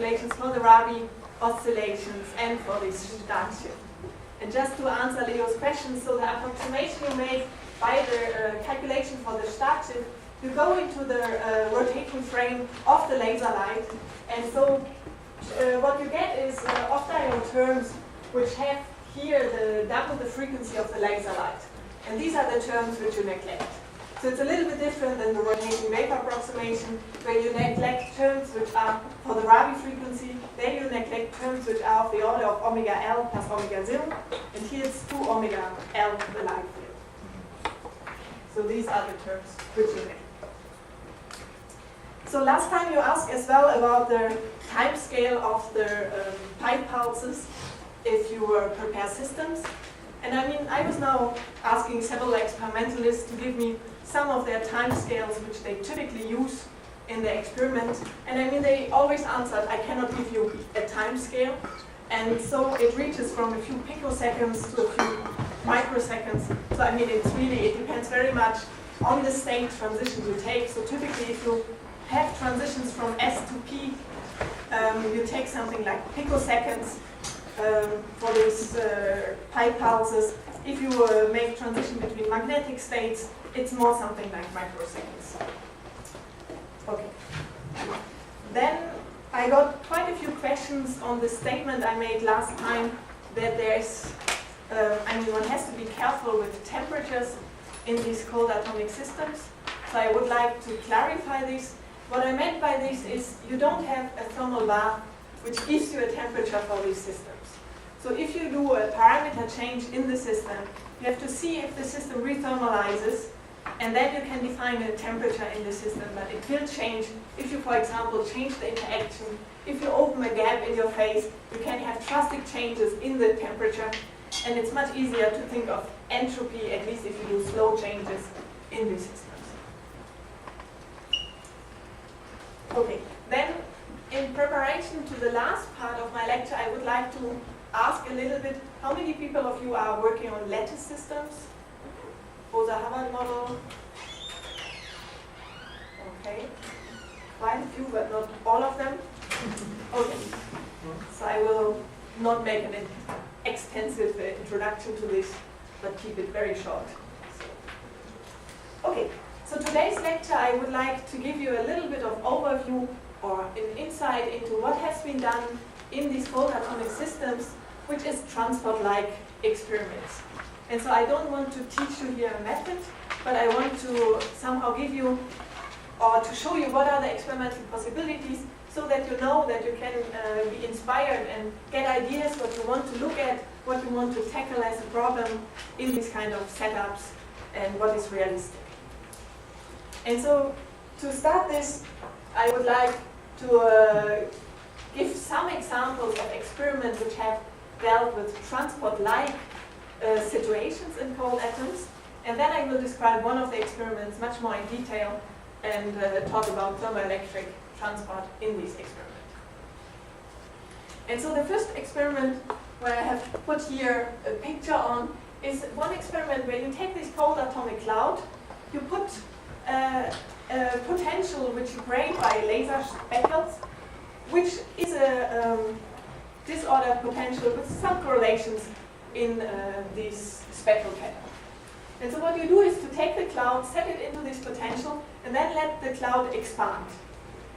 calculations for the Rabi oscillations and for this start shift. And just to answer Leo's question, so the approximation you make by the calculation for the start shift, you go into the rotating frame of the laser light, and so what you get is off-diode terms which have here double the frequency of the laser light. And these are the terms which you neglect. So it's a little bit different than the rotating wave approximation, where you neglect terms which are for the Rabi frequency, then you neglect terms which are of the order of omega L plus omega 0, and here it's 2 omega L, the light field. So these are the terms which you neglect. So last time you asked as well about the time scale of the pipe pulses if you prepare systems. And I mean, I was now asking several experimentalists to give me some of their time scales which they typically use in the experiment. And I mean, they always answered, I cannot give you a time scale. And so it reaches from a few picoseconds to a few microseconds. So I mean, it depends very much on the state transition you take. So typically if you have transitions from S to P, you take something like picoseconds for these pipe pulses. If you make transition between magnetic states, it's more something like microseconds. Okay. Then I got quite a few questions on the statement I made last time that there's, one has to be careful with temperatures in these cold atomic systems. So I would like to clarify this. What I meant by this is you don't have a thermal bar which gives you a temperature for these systems. So if you do a parameter change in the system, you have to see if the system rethermalizes, and then you can define a temperature in the system. But it will change if you, for example, change the interaction. If you open a gap in your phase, you can have drastic changes in the temperature, and it's much easier to think of entropy, at least if you do slow changes in the systems. Okay, then in preparation to the last part of my lecture, I would like to ask a little bit, how many people of you are working on lattice systems? Bose-Hubbard model? Okay, quite a few, but not all of them. Okay, so I will not make an extensive introduction to this, but keep it very short. Okay, so today's lecture I would like to give you a little bit of overview or an insight into what has been done in these cold atomic systems, which is transport-like experiments. And so I don't want to teach you here a method, but I want to somehow give you or to show you what are the experimental possibilities so that you know that you can be inspired and get ideas what you want to look at, what you want to tackle as a problem in these kind of setups and what is realistic. And so to start this, I would like to give some examples of experiments which have dealt with transport-like situations in cold atoms, and then I will describe one of the experiments much more in detail and talk about thermoelectric transport in these experiments. And so the first experiment where I have put here a picture on is one experiment where you take this cold atomic cloud, you put a potential which you break by laser speckles, which is a disordered potential with some correlations in these speckle patterns. And so what you do is to take the cloud, set it into this potential, and then let the cloud expand.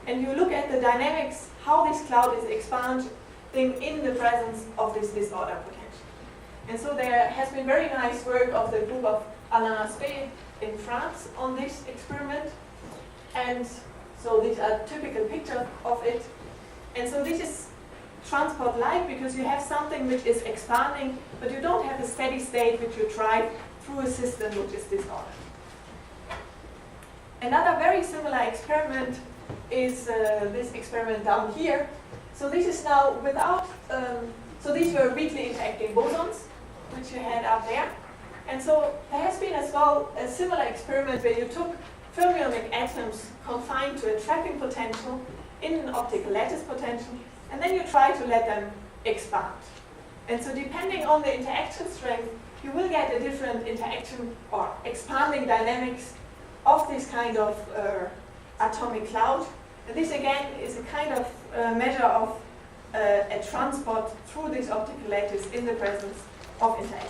And you look at the dynamics, how this cloud is expanding in the presence of this disordered potential. And so there has been very nice work of the group of Alain Aspect in France on this experiment. And so these are typical pictures of it. And so this is transport-like because you have something which is expanding, but you don't have a steady state which you drive through a system which is disordered. Another very similar experiment is this experiment down here. So this is now without, so these were weakly interacting bosons, which you had up there. And so there has been as well a similar experiment where you took fermionic atoms confined to a trapping potential in an optical lattice potential, and then you try to let them expand. And so depending on the interaction strength, you will get a different interaction or expanding dynamics of this kind of atomic cloud. And this again is a kind of measure of a transport through this optical lattice in the presence of interaction.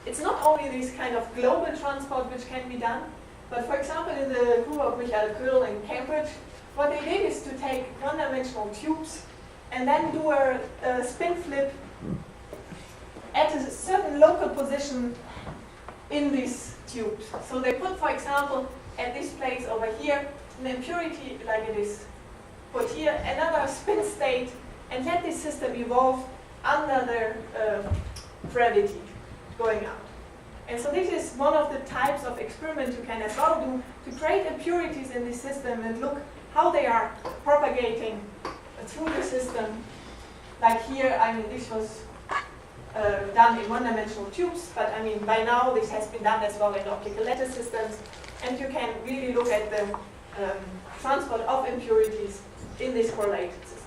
It's not only this kind of global transport which can be done, but for example in the group of Michael Köhl in Cambridge, what they did is to take one-dimensional tubes and then do a spin flip at a certain local position in these tubes. So they put, for example, at this place over here, an impurity like it is put here, another spin state, and let this system evolve under the gravity going out. And so this is one of the types of experiments you can as well do to create impurities in this system and look how they are propagating through the system. Like here, I mean, this was done in one-dimensional tubes, but I mean, by now this has been done as well in optical lattice systems, and you can really look at the transport of impurities in these correlated systems.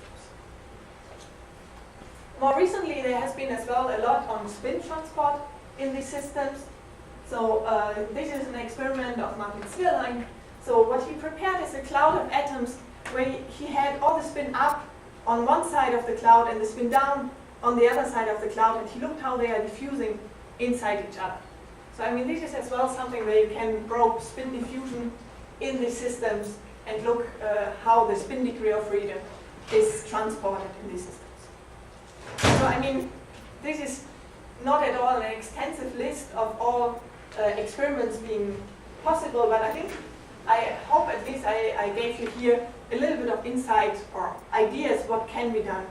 More recently, there has been as well a lot on spin transport in these systems. So this is an experiment of Martin Zierlein. So what he prepared is a cloud of atoms where he had all the spin up on one side of the cloud and the spin down on the other side of the cloud, and he looked how they are diffusing inside each other. So I mean, this is as well something where you can probe spin diffusion in these systems and look how the spin degree of freedom is transported in these systems. So I mean, this is not at all an extensive list of all experiments being possible, but I hope at least I gave you here a little bit of insight or ideas what can be done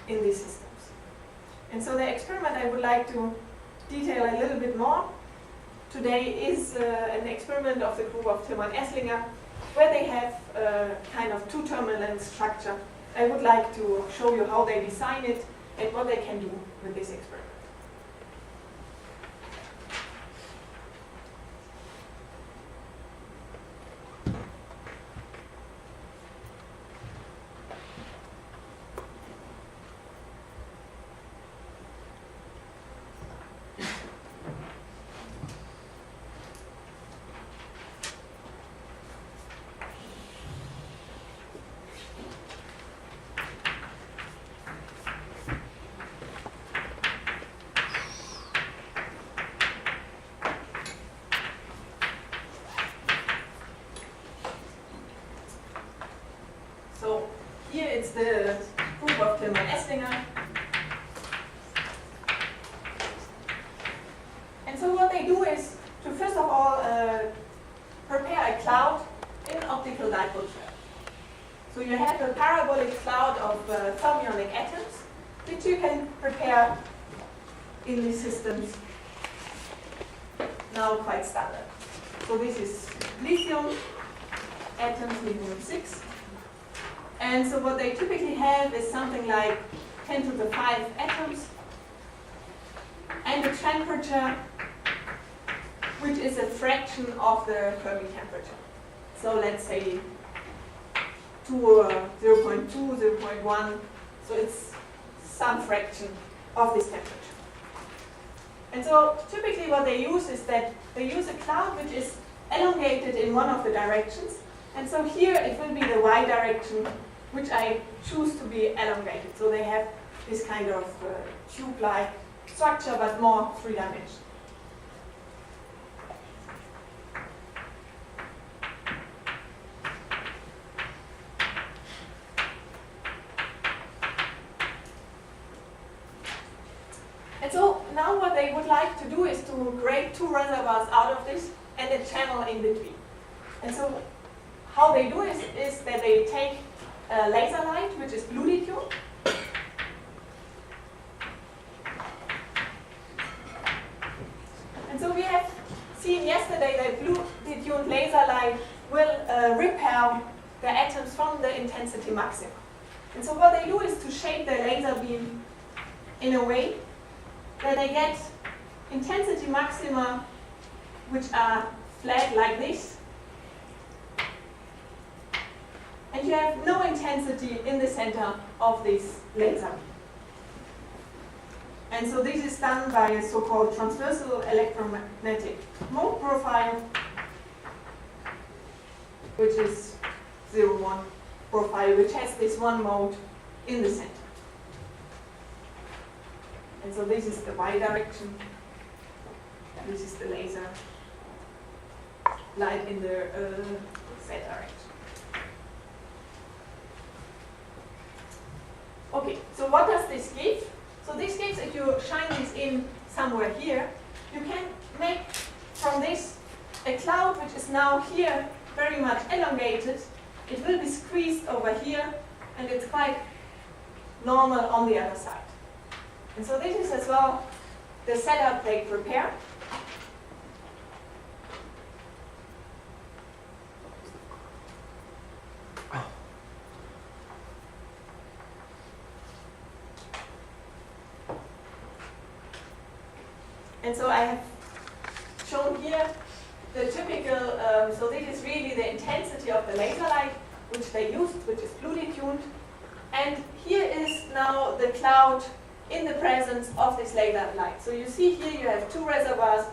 in these systems. And so the experiment I would like to detail a little bit more today is an experiment of the group of Tillmann Esslinger, where they have a kind of two-terminal structure. I would like to show you how they design it and what they can do with this experiment. So here it's the group of Tillmann Esslinger. And so what they do is to first of all prepare a cloud in optical dipole trap. So you have a parabolic cloud of fermionic atoms, which you can prepare in these systems now quite standard. So this is lithium atoms, lithium-6. And so what they typically have is something like 10 to the 5 atoms and a temperature which is a fraction of the Fermi temperature. So let's say 0.2, 0.1, so it's some fraction of this temperature. And so typically what they use is that they use a cloud which is elongated in one of the directions. And so here it will be the y direction, which I choose to be elongated. So they have this kind of tube-like structure, but more three-dimensional. And so now what they would like to do is to create two reservoirs out of this and a channel in between. And so how they do is that they take laser light, which is blue lithium, and so we have seen yesterday that blue lithium laser light will repel the atoms from the intensity maximum. And so what they do is to shape the laser beam in a way that they get intensity maxima which are flat like this, and you have no intensity in the center of this laser. And so this is done by a so-called transversal electromagnetic mode profile, which is 0,1 profile, which has this one mode in the center. And so this is the Y direction, and this is the laser light in the Z direction. Okay, so what does this give? So this gives, if you shine this in somewhere here, you can make from this a cloud which is now here very much elongated. It will be squeezed over here, and it's quite normal on the other side. And so this is as well the setup they prepare. And so I have shown here the typical, so this is really the intensity of the laser light which they used, which is Bluetooth tuned. And here is now the cloud in the presence of this laser light. So you see here you have two reservoirs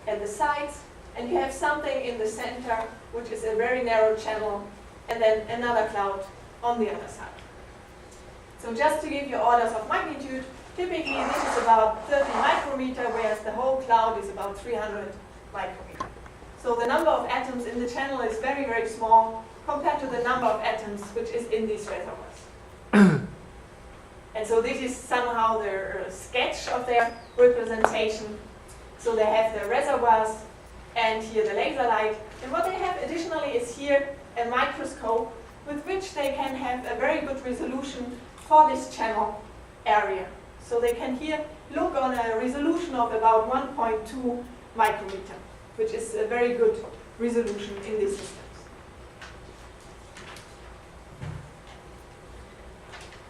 at the sides, and you have something in the center which is a very narrow channel, and then another cloud on the other side. So just to give you orders of magnitude, typically this is about 30 micrometer, whereas the whole cloud is about 300 micrometer. So the number of atoms in the channel is very, very small compared to the number of atoms which is in these reservoirs. And so this is somehow their sketch of their representation. So they have the reservoirs and here the laser light. And what they have additionally is here a microscope with which they can have a very good resolution for this channel area. So they can here look on a resolution of about 1.2 micrometer, which is a very good resolution in these systems.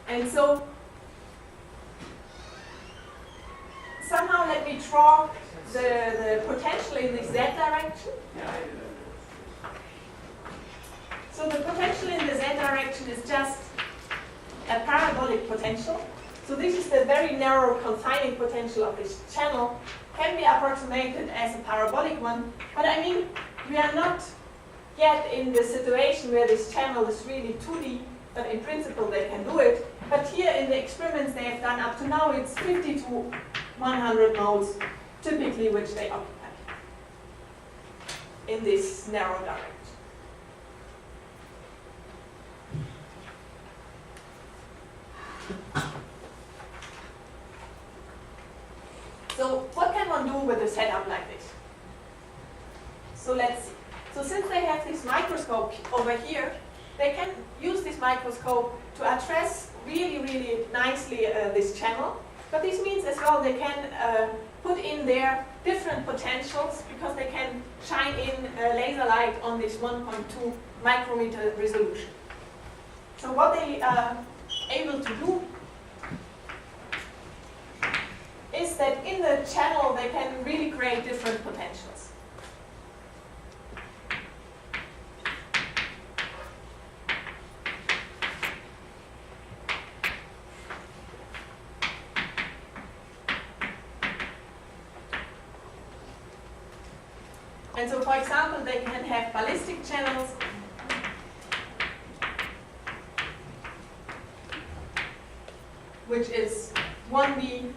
And so somehow let me draw the potential in the Z direction. So the potential in the Z direction is just a parabolic potential. So this is the very narrow confining potential of this channel, can be approximated as a parabolic one, but I mean, we are not yet in the situation where this channel is really 2D, but in principle they can do it. But here in the experiments they have done up to now, it's 50 to 100 nodes typically which they occupy in this narrow direction. So what can one do with a setup like this? So let's see. So since they have this microscope over here, they can use this microscope to address really, really nicely this channel. But this means as well they can put in there different potentials because they can shine in laser light on this 1.2 micrometer resolution. So what they are able to do is that in the channel they can really create different potentials. And so, for example, they can have ballistic channels which is 1D,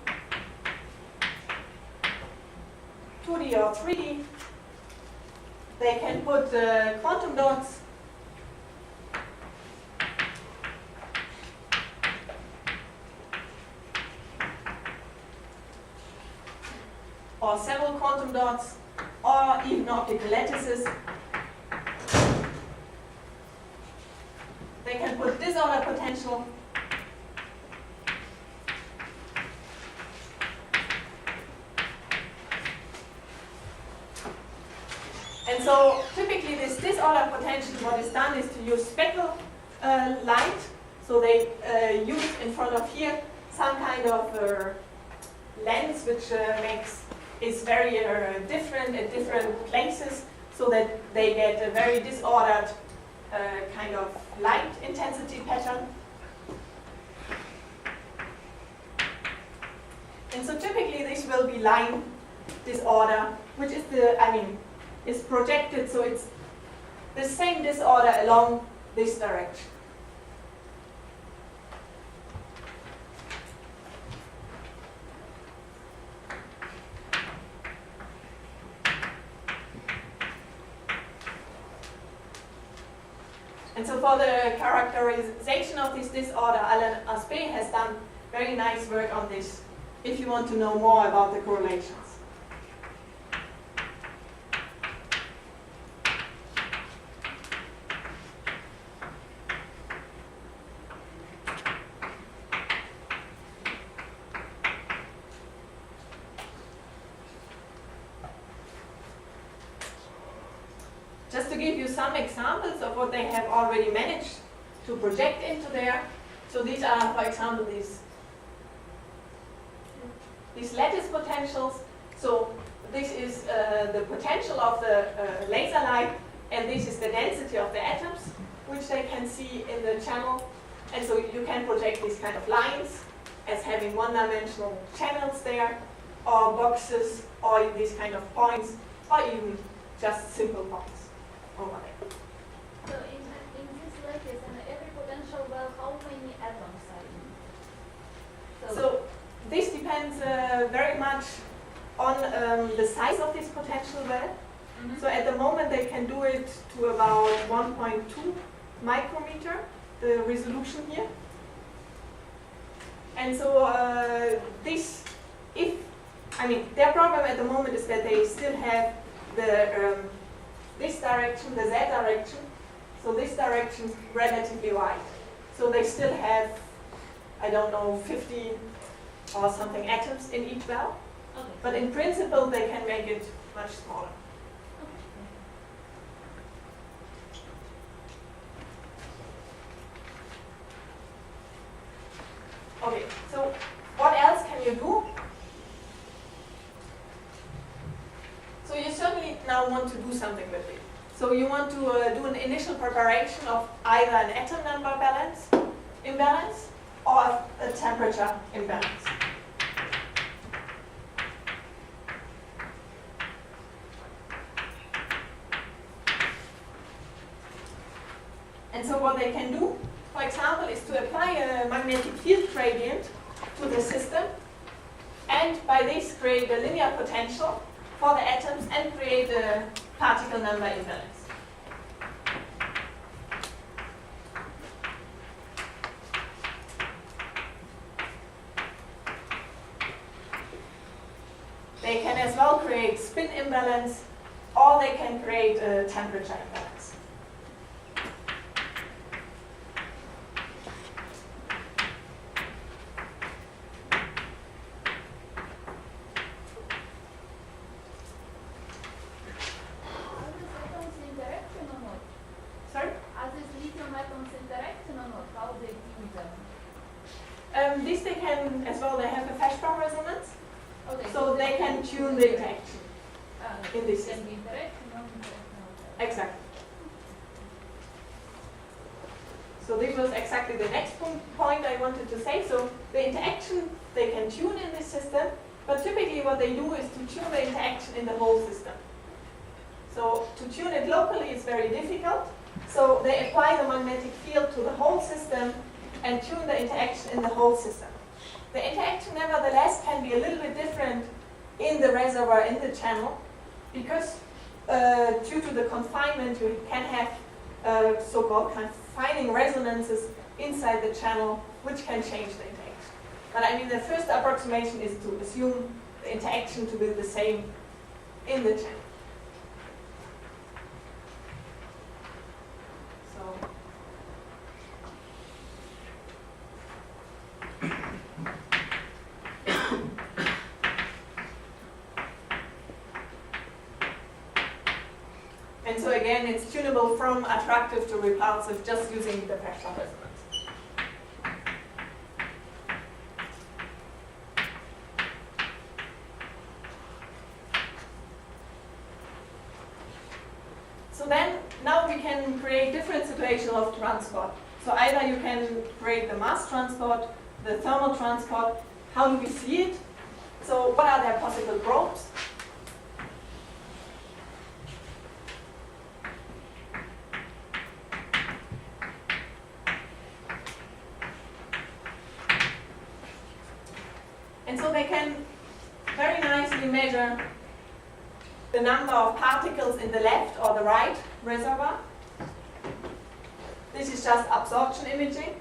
2D or 3D. They can put quantum dots or several quantum dots or even optical lattices. They can put disorder potential. And so typically this disorder potential, what is done is to use speckle light. So they use in front of here some kind of lens which is very different at different places, so that they get a very disordered kind of light intensity pattern. And so typically this will be line disorder, which is is projected, so it's the same disorder along this direction. And so for the characterization of this disorder, Alan Aspect has done very nice work on this, if you want to know more about the correlations. Just to give you some examples of what they have already managed to project into there. So these are, for example, these lattice potentials. So this is the potential of the laser light, and this is the density of the atoms, which they can see in the channel. And so you can project these kind of lines as having one-dimensional channels there, or boxes, or these kind of points, or even just simple points over there. So in this lattice, and every potential well, how many atoms are in? So this depends very much on the size of this potential well. Mm-hmm. So at the moment they can do it to about 1.2 micrometer, the resolution here. And so their problem at the moment is that they still have the this direction, the Z direction, so this direction relatively wide. So they still have, I don't know, 50 or something atoms in each well. Okay. But in principle, they can make it much smaller. Okay, so what else can you do? So you certainly now want to do something with it. So you want to do an initial preparation of either an atom number imbalance, or a temperature imbalance. And so what they can do, for example, is to apply a magnetic field gradient to the system, and by this create a linear potential for the atoms and create a particle number imbalance. They can as well create spin imbalance, or they can create a temperature imbalance. This they can as well, they have a Feshbach resonance, Okay, so they can tune the interaction in this system. Exactly. So this was exactly the next point I wanted to say. So the interaction they can tune in this system, but typically what they do is to tune the interaction in the whole system. So to tune it locally is very difficult. So they apply the magnetic field to the whole system and tune the interaction in the whole system. The interaction, nevertheless, can be a little bit different in the reservoir, in the channel, because due to the confinement, you can have so-called confining resonances inside the channel, which can change the interaction. But I mean, the first approximation is to assume the interaction to be the same in the channel. And so again, it's tunable from attractive to repulsive just using the Feshbach resonance. So then, now we can create different situations of transport. So either you can create the mass transport, the thermal transport. How do we see it? So what are their possible probes? And so they can very nicely measure the number of particles in the left or the right reservoir. This is just absorption imaging.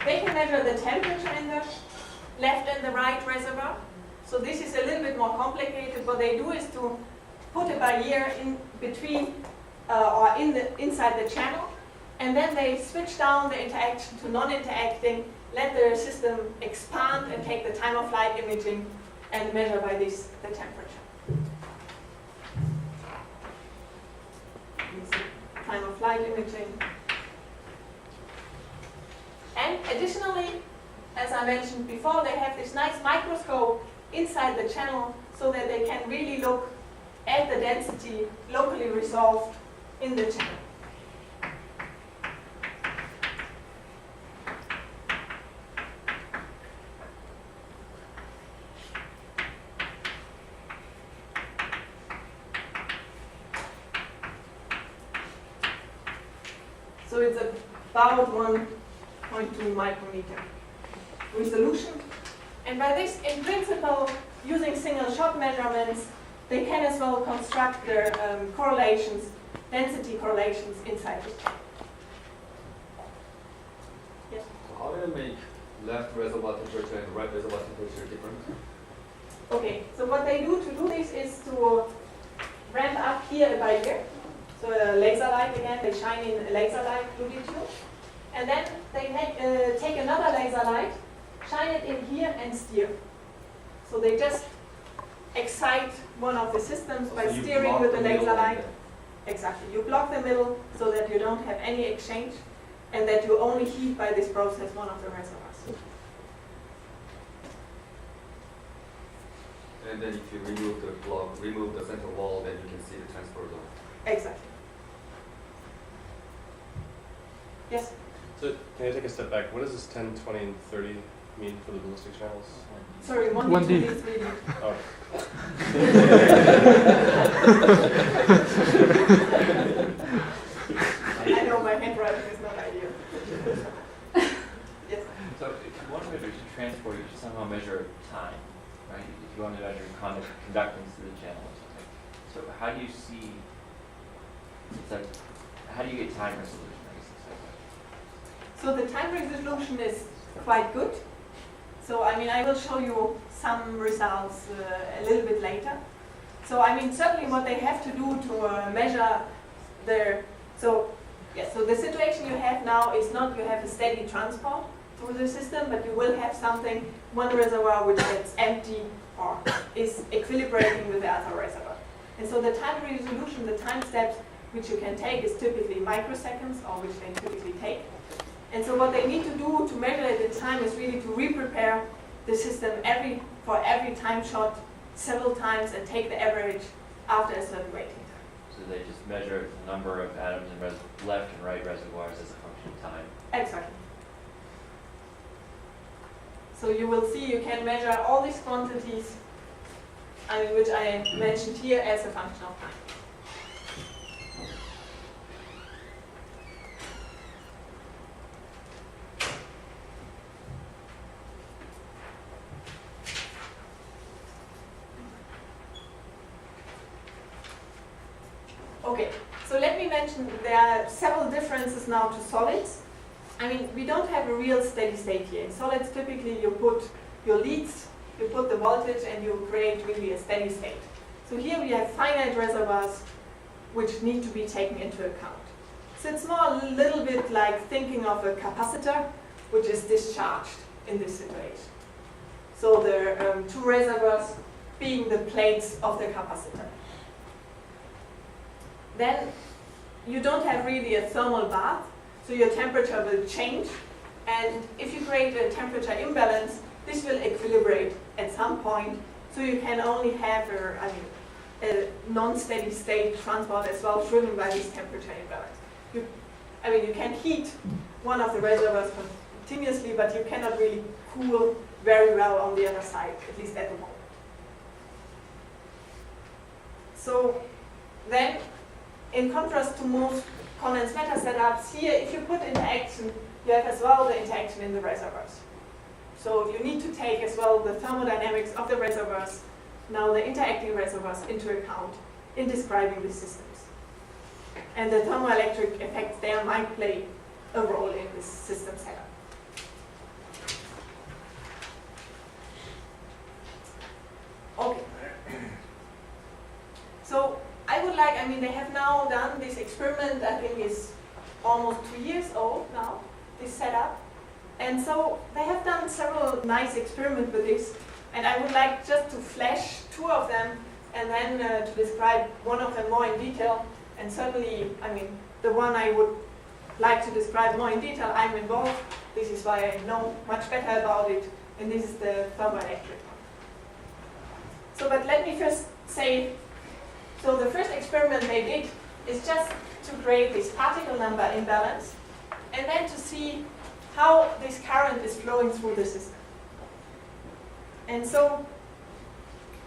They can measure the temperature in the left and the right reservoir. So this is a little bit more complicated. What they do is to put a barrier in between or inside the channel, and then they switch down the interaction to non-interacting, let the system expand and take the time of flight imaging and measure by this the temperature. Time of flight imaging. And additionally, as I mentioned before, they have this nice microscope inside the channel so that they can really look at the density locally resolved in the channel. So it's about 1.2 micrometer resolution. And by this, in principle, using single shot measurements, they can as well construct their correlations, density correlations inside the channel. Yes? So how do you make left reservoir temperature and right reservoir temperature different? Okay, so what they do to do this is to ramp up here a barrier. So a laser light again, they shine in a laser light longitude. And then they take another laser light, shine it in here and steer. So they just excite one of the systems by steering with the laser light. Exactly. You block the middle so that you don't have any exchange and that you only heat by this process one of the reservoirs. And then if you remove the block, remove the center wall, then you can see the transport zone. Exactly. Yes? So can I take a step back? What does this 10, 20, and 30 mean for the ballistic channels? Sorry, 1D, 2D, 3D. Oh. I know my handwriting is not ideal. Yes? So if you want to measure transport, you should somehow measure time, right? If you want to measure conductance to the channel or something. So how do you see, it's like, how do you get time resolution? I guess it's like that. So the time resolution is quite good. So I mean, I will show you some results a little bit later. So I mean, certainly what they have to do to measure their, so the situation you have now is not you have a steady transport through the system, but you will have something, one reservoir which gets empty or is equilibrating with the other reservoir. And so the time resolution, the time steps which you can take is typically microseconds, or which they typically take. And so what they need to do to measure the time is really to re-prepare the system for every time shot several times and take the average after a certain waiting time. So they just measure the number of atoms in left and right reservoirs as a function of time. Exactly. So you will see you can measure all these quantities, which I mentioned here, as a function of time. Okay, so let me mention there are several differences now to solids. I mean, we don't have a real steady state here. In solids, typically you put your leads, you put the voltage, and you create really a steady state. So here we have finite reservoirs which need to be taken into account. So it's more a little bit like thinking of a capacitor which is discharged in this situation. So there are two reservoirs being the plates of the capacitor. Then you don't have really a thermal bath, so your temperature will change. And if you create a temperature imbalance, this will equilibrate at some point, so you can only have a non-steady state transport as well, driven by this temperature imbalance. You can heat one of the reservoirs continuously, but you cannot really cool very well on the other side, at least at the moment. So then, in contrast to most condensed matter setups, here if you put interaction, you have as well the interaction in the reservoirs. So you need to take as well the thermodynamics of the reservoirs, now the interacting reservoirs, into account in describing these systems. And the thermoelectric effects there might play a role in this system setup. Okay. So I would like, they have now done this experiment, I think is almost 2 years old now, this setup. And so they have done several nice experiments with this. And I would like just to flash 2 of them and then to describe one of them more in detail. And certainly, the one I would like to describe more in detail, I'm involved. This is why I know much better about it. And this is the thermoelectric one. So, but let me first say, so the first experiment they did is just to create this particle number imbalance and then to see how this current is flowing through the system. And so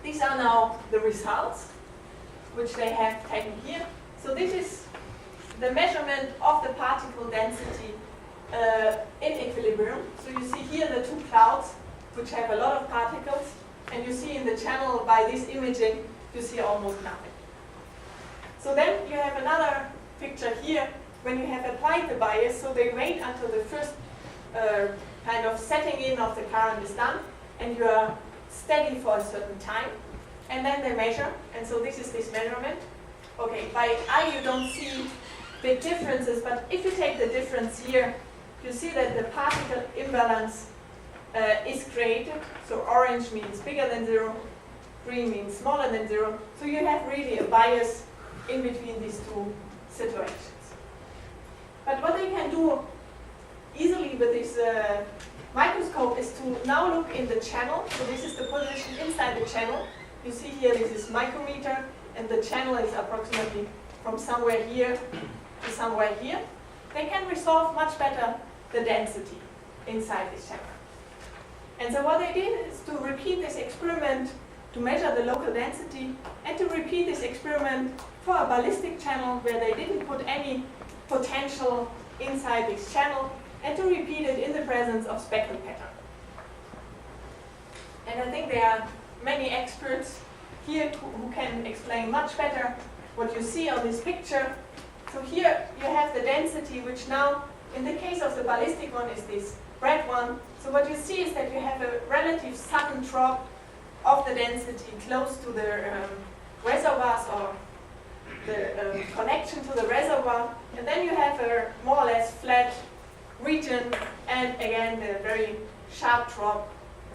these are now the results which they have taken here. So this is the measurement of the particle density in equilibrium. So you see here the 2 clouds which have a lot of particles, and you see in the channel by this imaging you see almost nothing. So then you have another picture here when you have applied the bias. So they wait until the first kind of setting in of the current is done, and you are steady for a certain time, and then they measure. And so this is this measurement. Okay, by eye you don't see big differences, but if you take the difference here, you see that the particle imbalance is created. So orange means bigger than 0, green means smaller than 0. So you have really a bias in between these 2 situations. But what they can do easily with this microscope is to now look in the channel. So this is the position inside the channel. You see here this is micrometer, and the channel is approximately from somewhere here to somewhere here. They can resolve much better the density inside this channel. And so what they did is to repeat this experiment to measure the local density, and to repeat this experiment for a ballistic channel where they didn't put any potential inside this channel, and to repeat it in the presence of speckle pattern. And I think there are many experts here who can explain much better what you see on this picture. So here you have the density, which now, in the case of the ballistic one, is this red one. So what you see is that you have a relative sudden drop of the density close to the reservoirs, or the connection to the reservoir, and then you have a more or less flat region, and again the very sharp drop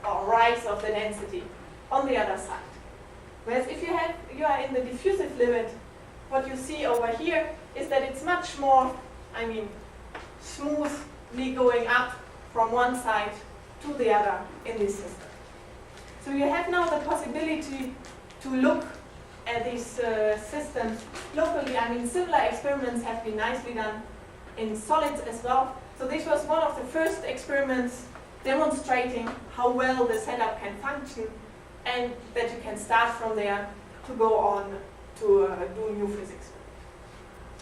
or rise of the density on the other side. Whereas if you are in the diffusive limit, what you see over here is that it's much more, smoothly going up from one side to the other in this system. So you have now the possibility to look at these systems locally. Similar experiments have been nicely done in solids as well. So this was one of the first experiments demonstrating how well the setup can function, and that you can start from there to go on to do new physics.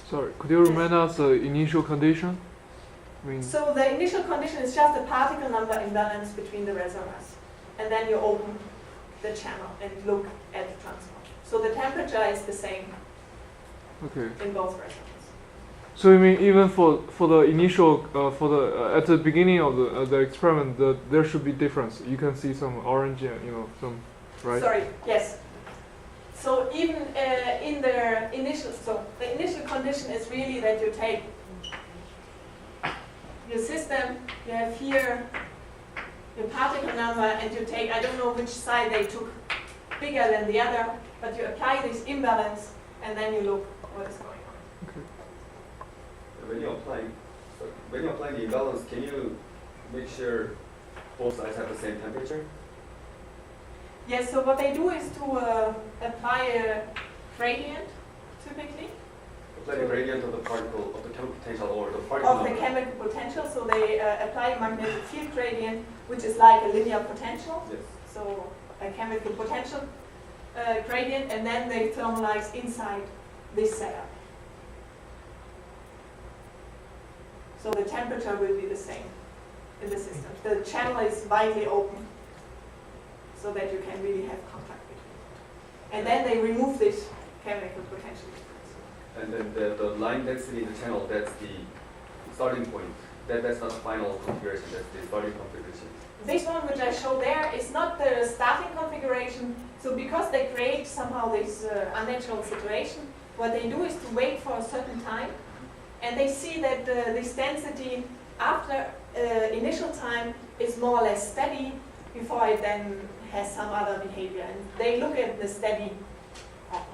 Sorry, could you remind us the initial condition? So the initial condition is just the particle number imbalance between the reservoirs. And then you open the channel and look at the transport. So the temperature is the same in both reservoirs. So you mean even for the initial, at the beginning of the experiment, there should be difference. You can see some orange, some, right? Sorry, yes. So even in the initial condition is really that you take your system, you have here your particle number, and you take, I don't know which side they took bigger than the other, but you apply this imbalance, and then you look what is going on. Okay. When you apply the imbalance, can you make sure both sides have the same temperature? Yes, so what they do is to apply a gradient, typically. Apply the gradient of the particle, of the chemical potential, or the particle Of the number. chemical potential, so they apply a magnetic field gradient, which is like a linear potential. Yes. So a chemical potential. gradient, and then they thermalize inside this setup. So the temperature will be the same in the system. The channel is widely open so that you can really have contact between it. And then they remove this chemical potential difference. And then the line density in the channel, that's the starting point. That's not the final configuration, that's the starting configuration. This one which I show there is not the starting configuration. So because they create somehow this unnatural situation, what they do is to wait for a certain time, and they see that this density after initial time is more or less steady before it then has some other behavior. And they look at the steady,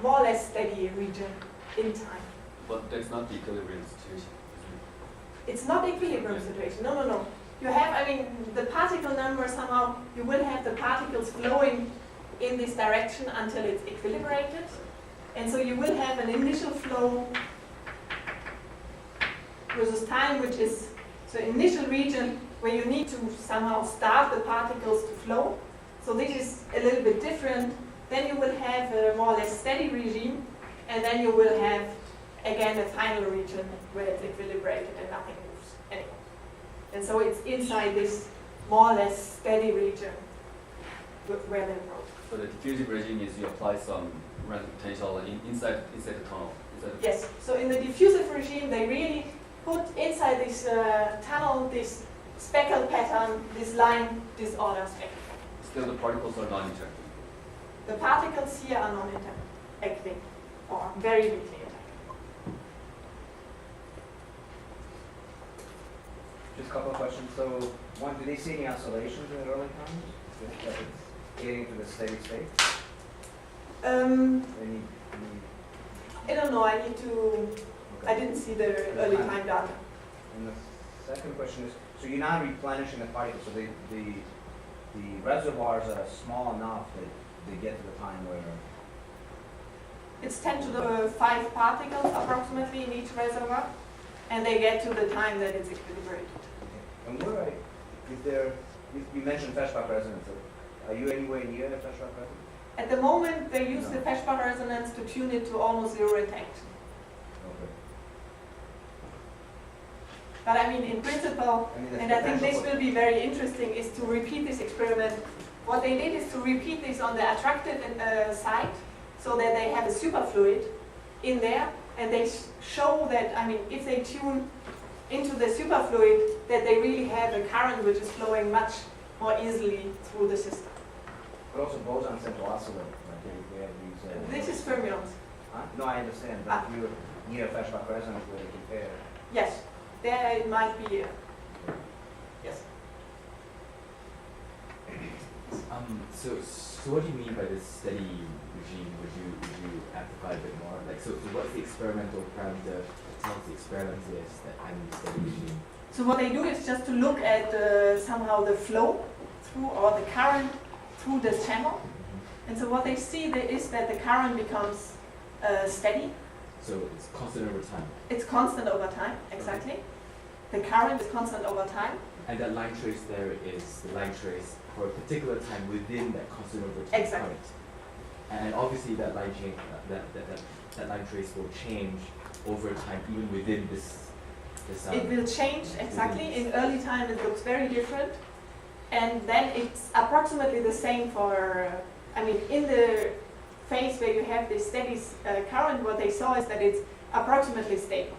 more or less steady region in time. But that's not the equilibrium situation. It's not equilibrium situation. No, no, no. You have, I mean, the particle number somehow, you will have the particles flowing in this direction until it's equilibrated. And so you will have an initial flow versus time, which is the initial region where you need to somehow start the particles to flow. So this is a little bit different. Then you will have a more or less steady regime, and then you will have again a final region where it's equilibrated and nothing moves anymore. And so it's inside this more or less steady region where they grow. So the diffusive regime is you apply some random potential inside the tunnel. Yes. So in the diffusive regime, they really put inside this tunnel this speckle pattern, this line, disorder speckle. Still the particles are non-interacting. The particles here are non-interacting or very weakly interacting. Just a couple of questions. So, one, do they see any oscillations in the early times that it's getting to the steady state? I don't know. I need to. I didn't see the early time data. And the second question is, so you're not replenishing the particles, so the reservoirs are small enough that they get to the time where... It's 10 to the 5 particles approximately in each reservoir, and they get to the time that it's equilibrated. Okay. And where is there, you mentioned Feshbach resonance, are you anywhere near the Feshbach resonance? At the moment, they use the Feshbach resonance to tune it to almost zero interaction. Okay. But I mean, in principle, and I think this will be very interesting, is to repeat this experiment. What they did is to repeat this on the attractive side, so that they have a superfluid in there, and they show that, I mean, if they tune into the superfluid, that they really have a current which is flowing much more easily through the system. But also bosons tend to oscillate, like they have these... This is fermions. Huh? No, I understand, but if you're near Feshbach resonance where they compare... Yes, there it might be. Yes. So what do you mean by this steady regime? Would you amplify a bit more? Like, so what's the experimental parameter that tells the experimenters that I'm in the steady regime? So what they do is just to look at somehow the flow through, or the current through this channel. And so what they see is that the current becomes steady. So it's constant over time. It's constant over time, exactly. The current is constant over time. And that line trace there is the line trace for a particular time within that constant over time Exactly. current. And obviously that line change, that line trace will change over time, even within this. It will change, exactly. In early time it looks very different. And then it's approximately the same for, I mean, in the phase where you have this steady current, what they saw is that it's approximately stable.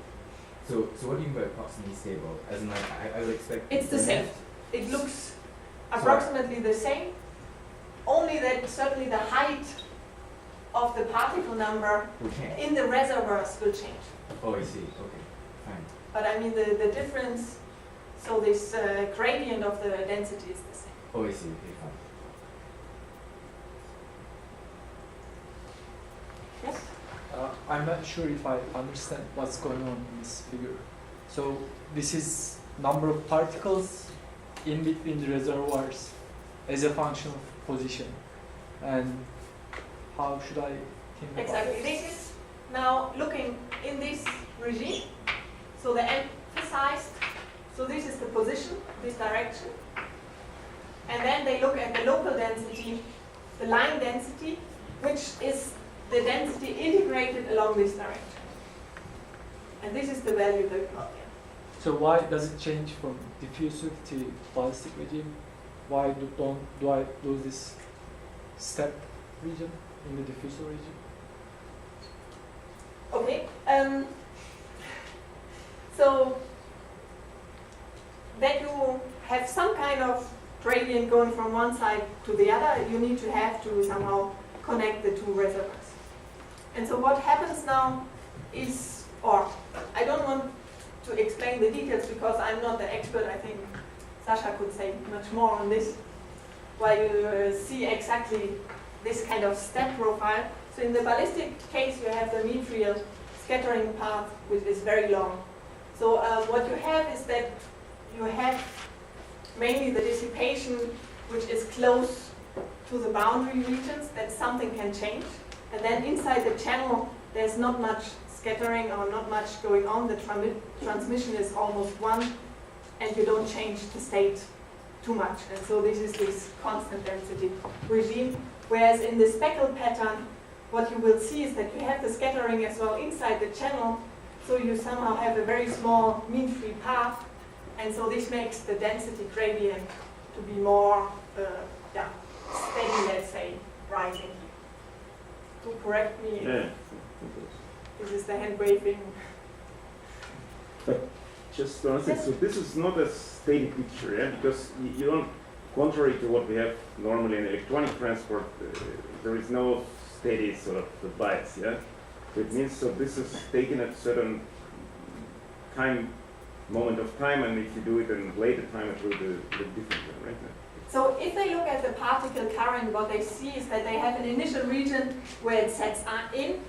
So what do you mean by approximately stable? As in, like, I would expect... It's the same. It looks approximately the same, only that certainly the height of the particle number in the reservoirs will change. Oh, I see. Okay, fine. But I mean, the difference, so this gradient of the density is the same. Oh, I see. Okay, fine. Yes? I'm not sure if I understand what's going on in this figure. So this is number of particles in between the reservoirs as a function of position. And how should I think about Exactly. it? This is now looking in this regime. So the emphasized, so this is the position, this direction. And then they look at the local density, the line density, which is the density integrated along this direction. And this is the value that we got here. So why does it change from diffusive to ballistic regime? Why do I lose this step region in the diffusive region? Okay, so that you have some kind of gradient going from one side to the other, you need to have to somehow connect the two reservoirs. And so what happens now is, or I don't want to explain the details because I'm not the expert. I think Sasha could say much more on this, while you see exactly this kind of step profile. So in the ballistic case, you have the mean field scattering path, which is very long. So what you have is that you have mainly the dissipation, which is close to the boundary regions, that something can change. And then inside the channel, there's not much scattering or not much going on. The transmission is almost one, and you don't change the state too much. And so this is this constant density regime. Whereas in the speckle pattern, what you will see is that you have the scattering as well inside the channel, so you somehow have a very small mean-free path, and so this makes the density gradient to be more steady, let's say, rising. To correct me, Yeah. this is the hand waving. Just to understand, Yes. so this is not a steady picture, yeah? Because you don't, contrary to what we have normally in electronic transport, there is no steady sort of bias, yeah? So it means, so this is taken at a certain moment of time, and if you do it in later time, it will be different, right? So if they look at the particle current, what they see is that they have an initial region where it sets in,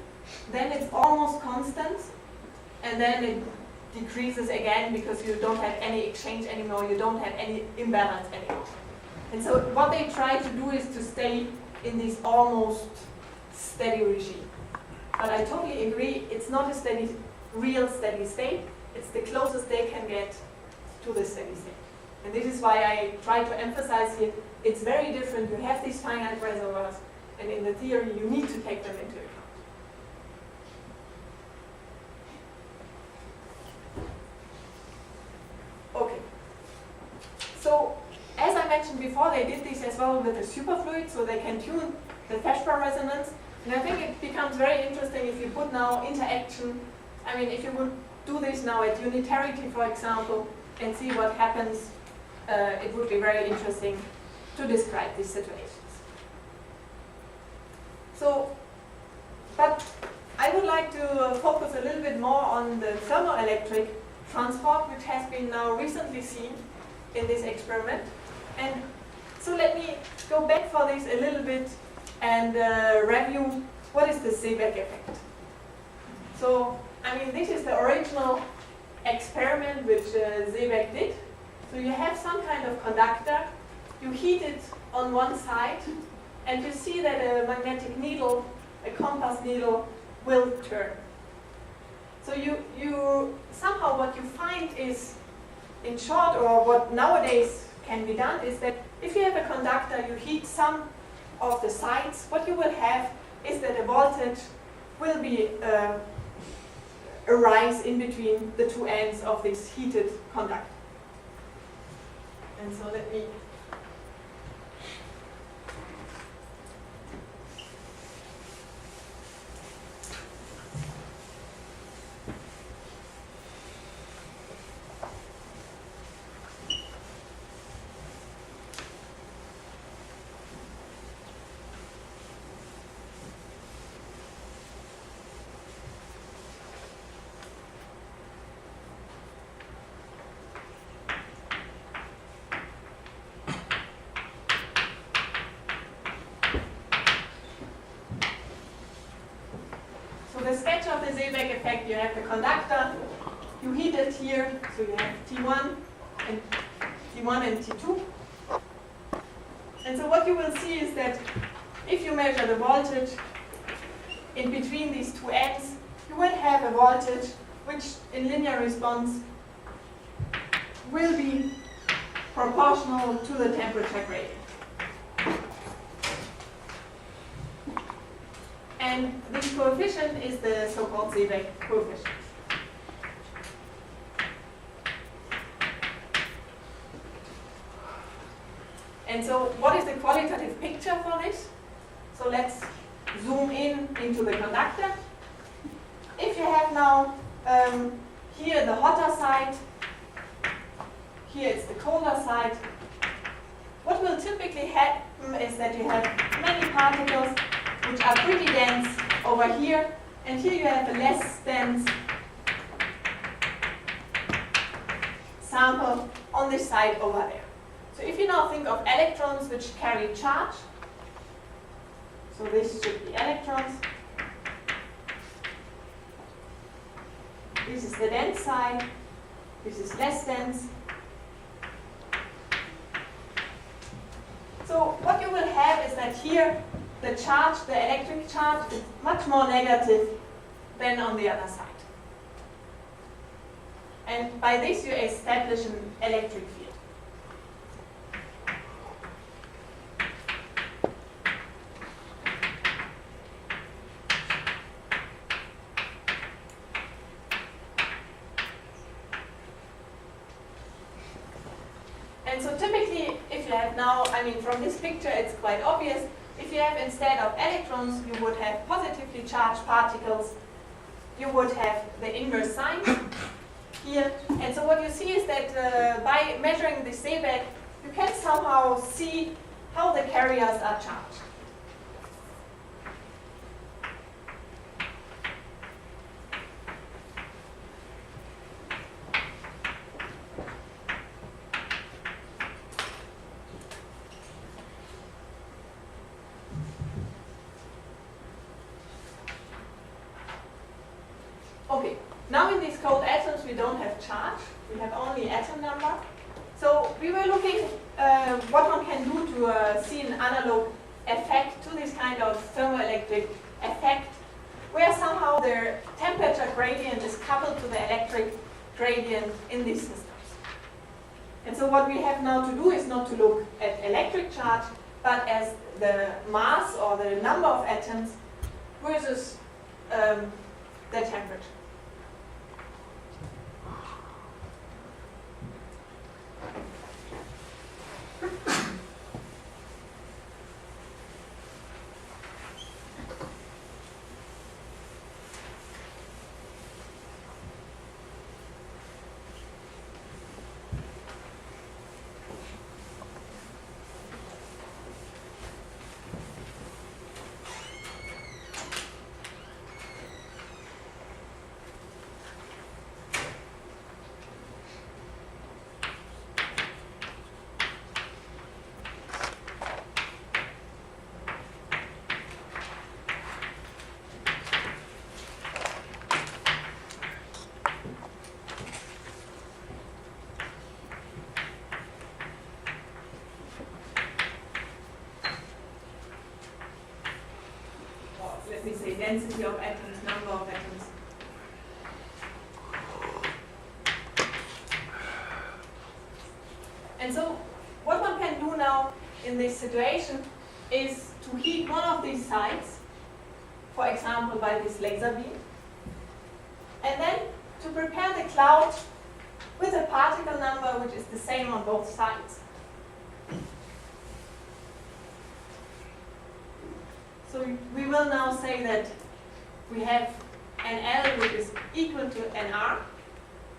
then it's almost constant, and then it decreases again because you don't have any exchange anymore, you don't have any imbalance anymore. And so what they try to do is to stay in this almost steady regime. But I totally agree, it's not a real steady state, it's the closest they can get to the steady state. And this is why I try to emphasize here, it's very different. You have these finite reservoirs, and in the theory, you need to take them into account. Okay. So, as I mentioned before, they did this as well with the superfluid, so they can tune the Feshbach resonance. And I think it becomes very interesting if you put now interaction. I mean, if you would do this now at unitarity, for example, and see what happens, it would be very interesting to describe these situations. So, but I would like to focus a little bit more on the thermoelectric transport, which has been now recently seen in this experiment. And so let me go back for this a little bit and review what is the Seebeck effect. So, I mean, this is the original experiment which Seebeck did. So you have some kind of conductor, you heat it on one side, and you see that a magnetic needle, a compass needle, will turn. So you somehow what you find is, in short, or what nowadays can be done, is that if you have a conductor, you heat some of the sides, what you will have is that a voltage will be a rise in between the two ends of this heated conductor. And so let me the sketch of the Seebeck effect, you have the conductor, you heat it here, so you have T1 and T2. And so what you will see is that if you measure the voltage in between these two ends, you will have a voltage which in linear response will be proportional to the temperature gradient. And this coefficient is the so-called Seebeck coefficient. And so what is the qualitative picture for this? So let's zoom in into the conductor. If you have now here the hotter side, here it's the colder side, what will typically happen is that you have many particles which are pretty dense over here, and here you have a less dense sample on this side over there. So if you now think of electrons which carry charge, so this should be electrons, this is the dense side, this is less dense. So what you will have is that here the charge, the electric charge, is much more negative than on the other side. And by this you establish an electric field. And so typically, if you have now, I mean, from this picture it's quite obvious, if you have instead of electrons, you would have positively charged particles, you would have the inverse sign here. And so what you see is that by measuring the Seebeck, you can somehow see how the carriers are charged. Okay, now in these cold atoms we don't have charge, we have only atom number. So we were looking what one can do to see an analog effect to this kind of thermoelectric effect, where somehow the temperature gradient is coupled to the electric gradient in these systems. And so what we have now to do is not to look at electric charge, but as the mass or the number of atoms versus the temperature. Let me say density of atoms, number of atoms. And so what one can do now in this situation is to heat one of these sides, for example by this laser beam, and then to prepare the cloud with a particle number which is the same on both sides. So we will now say that we have an L which is equal to an R,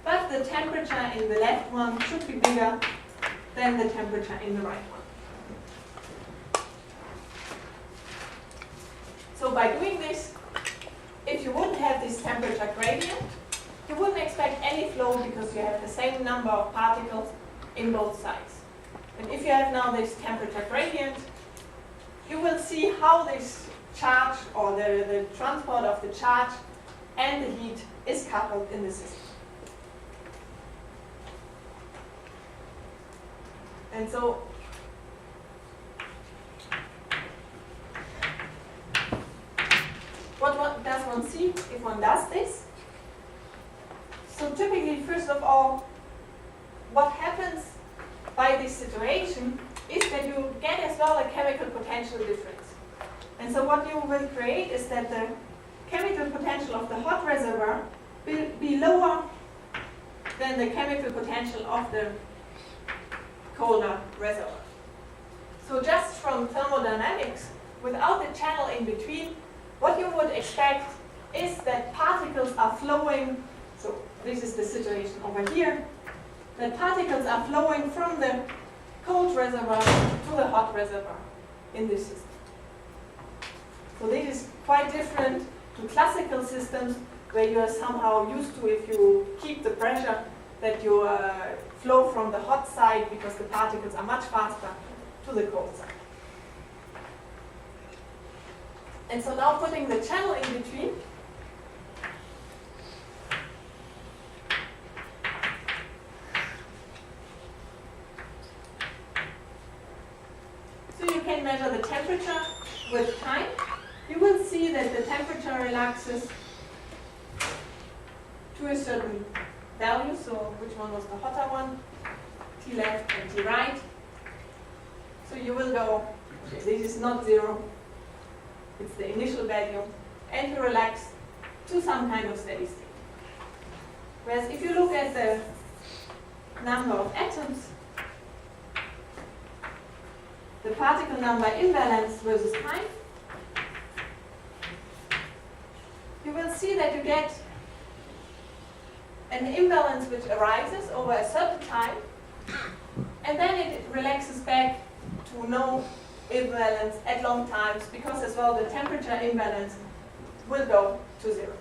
but the temperature in the left one should be bigger than the temperature in the right one. So by doing this, if you wouldn't have this temperature gradient, you wouldn't expect any flow because you have the same number of particles in both sides. And if you have now this temperature gradient, you will see how this charge or the transport of the charge and the heat is coupled in the system. And so what does one see if one does this? So typically, first of all, what happens by this situation is that you get as well a chemical potential difference. And so what you will create is that the chemical potential of the hot reservoir will be lower than the chemical potential of the colder reservoir. So just from thermodynamics, without the channel in between, what you would expect is that particles are flowing, so this is the situation over here, that particles are flowing from the cold reservoir to the hot reservoir in this system. So this is quite different to classical systems where you are somehow used to, if you keep the pressure, that you flow from the hot side because the particles are much faster to the cold side. And so now putting the channel in between, so you can measure the temperature with time. You will see that the temperature relaxes to a certain value, so which one was the hotter one? T left and T right. So you will go, okay, this is not 0, it's the initial value, and you relax to some kind of steady state. Whereas if you look at the number of atoms, the particle number imbalance versus time, you will see that you get an imbalance which arises over a certain time, and then it relaxes back to no imbalance at long times, because as well the temperature imbalance will go to 0.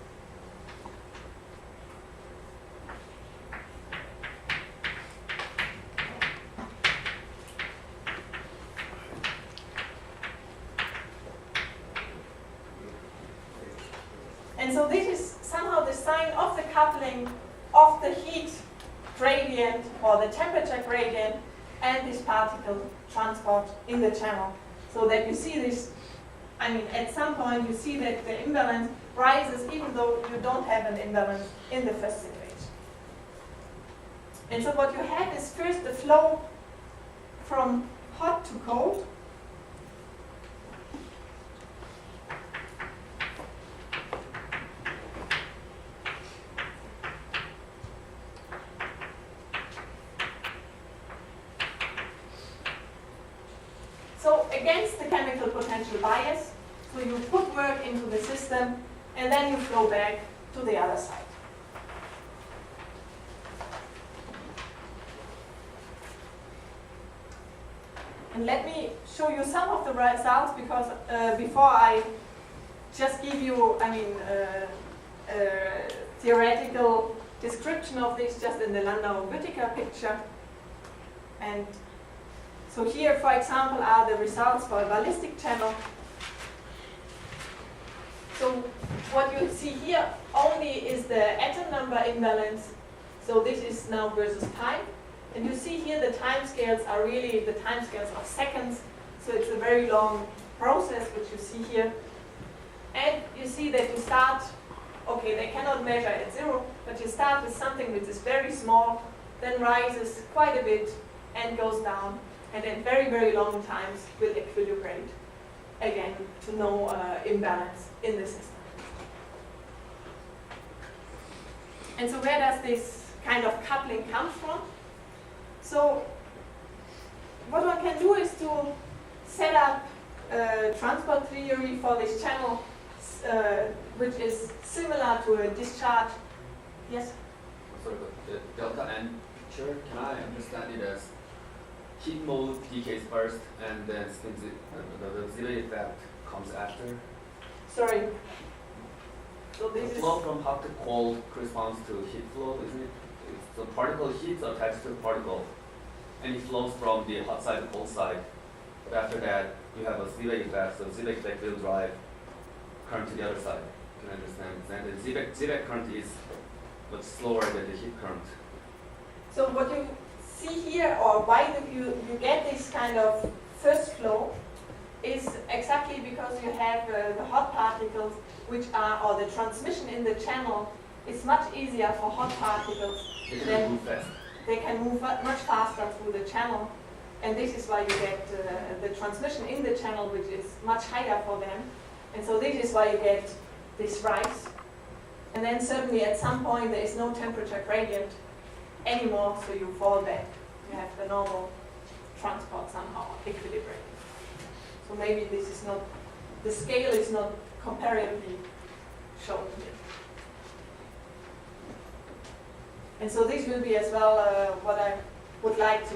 And so this is somehow the sign of the coupling of the heat gradient or the temperature gradient and this particle transport in the channel. So that you see this, I mean, at some point you see that the imbalance rises even though you don't have an imbalance in the first situation. And so what you have is first the flow from hot to cold. So against the chemical potential bias, so you put work into the system and then you flow back to the other side. And let me show you some of the results, because before I just give you, theoretical description of this just in the Landau-Büttiker picture. And so here, for example, are the results for a ballistic channel. So what you see here only is the atom number imbalance. So this is now versus time. And you see here the time scales are really the time scales of seconds. So it's a very long process, which you see here. And you see that you start, okay, they cannot measure at 0, but you start with something which is very small, then rises quite a bit and goes down. And at very, very long times will equilibrate again to no imbalance in the system. And so where does this kind of coupling come from? So what one can do is to set up a transport theory for this channel, which is similar to a discharge. Yes? Sorry, but the delta N picture, can I understand it as heat mode decays first and then the zero effect comes after? Sorry. So The this is flow from hot to cold corresponds to heat flow, isn't it? It's the particle heat attached to the particle, and it flows from the hot side to cold side. But after that, you have a Seebeck effect, so Seebeck effect will drive current to the other side. You can understand? And the Seebeck current is much slower than the heat current. So what you see here, or why you get this kind of first flow, is exactly because you have the hot particles, which are, or the transmission in the channel is much easier for hot particles. They can move fast. They can move much faster through the channel, and this is why you get the transmission in the channel, which is much higher for them And so this is why you get this rise. And then suddenly at some point there is no temperature gradient anymore, so you fall back. You have the normal transport somehow equilibrium. So maybe this is not, the scale is not comparatively shown here. And so this will be as well what I would like to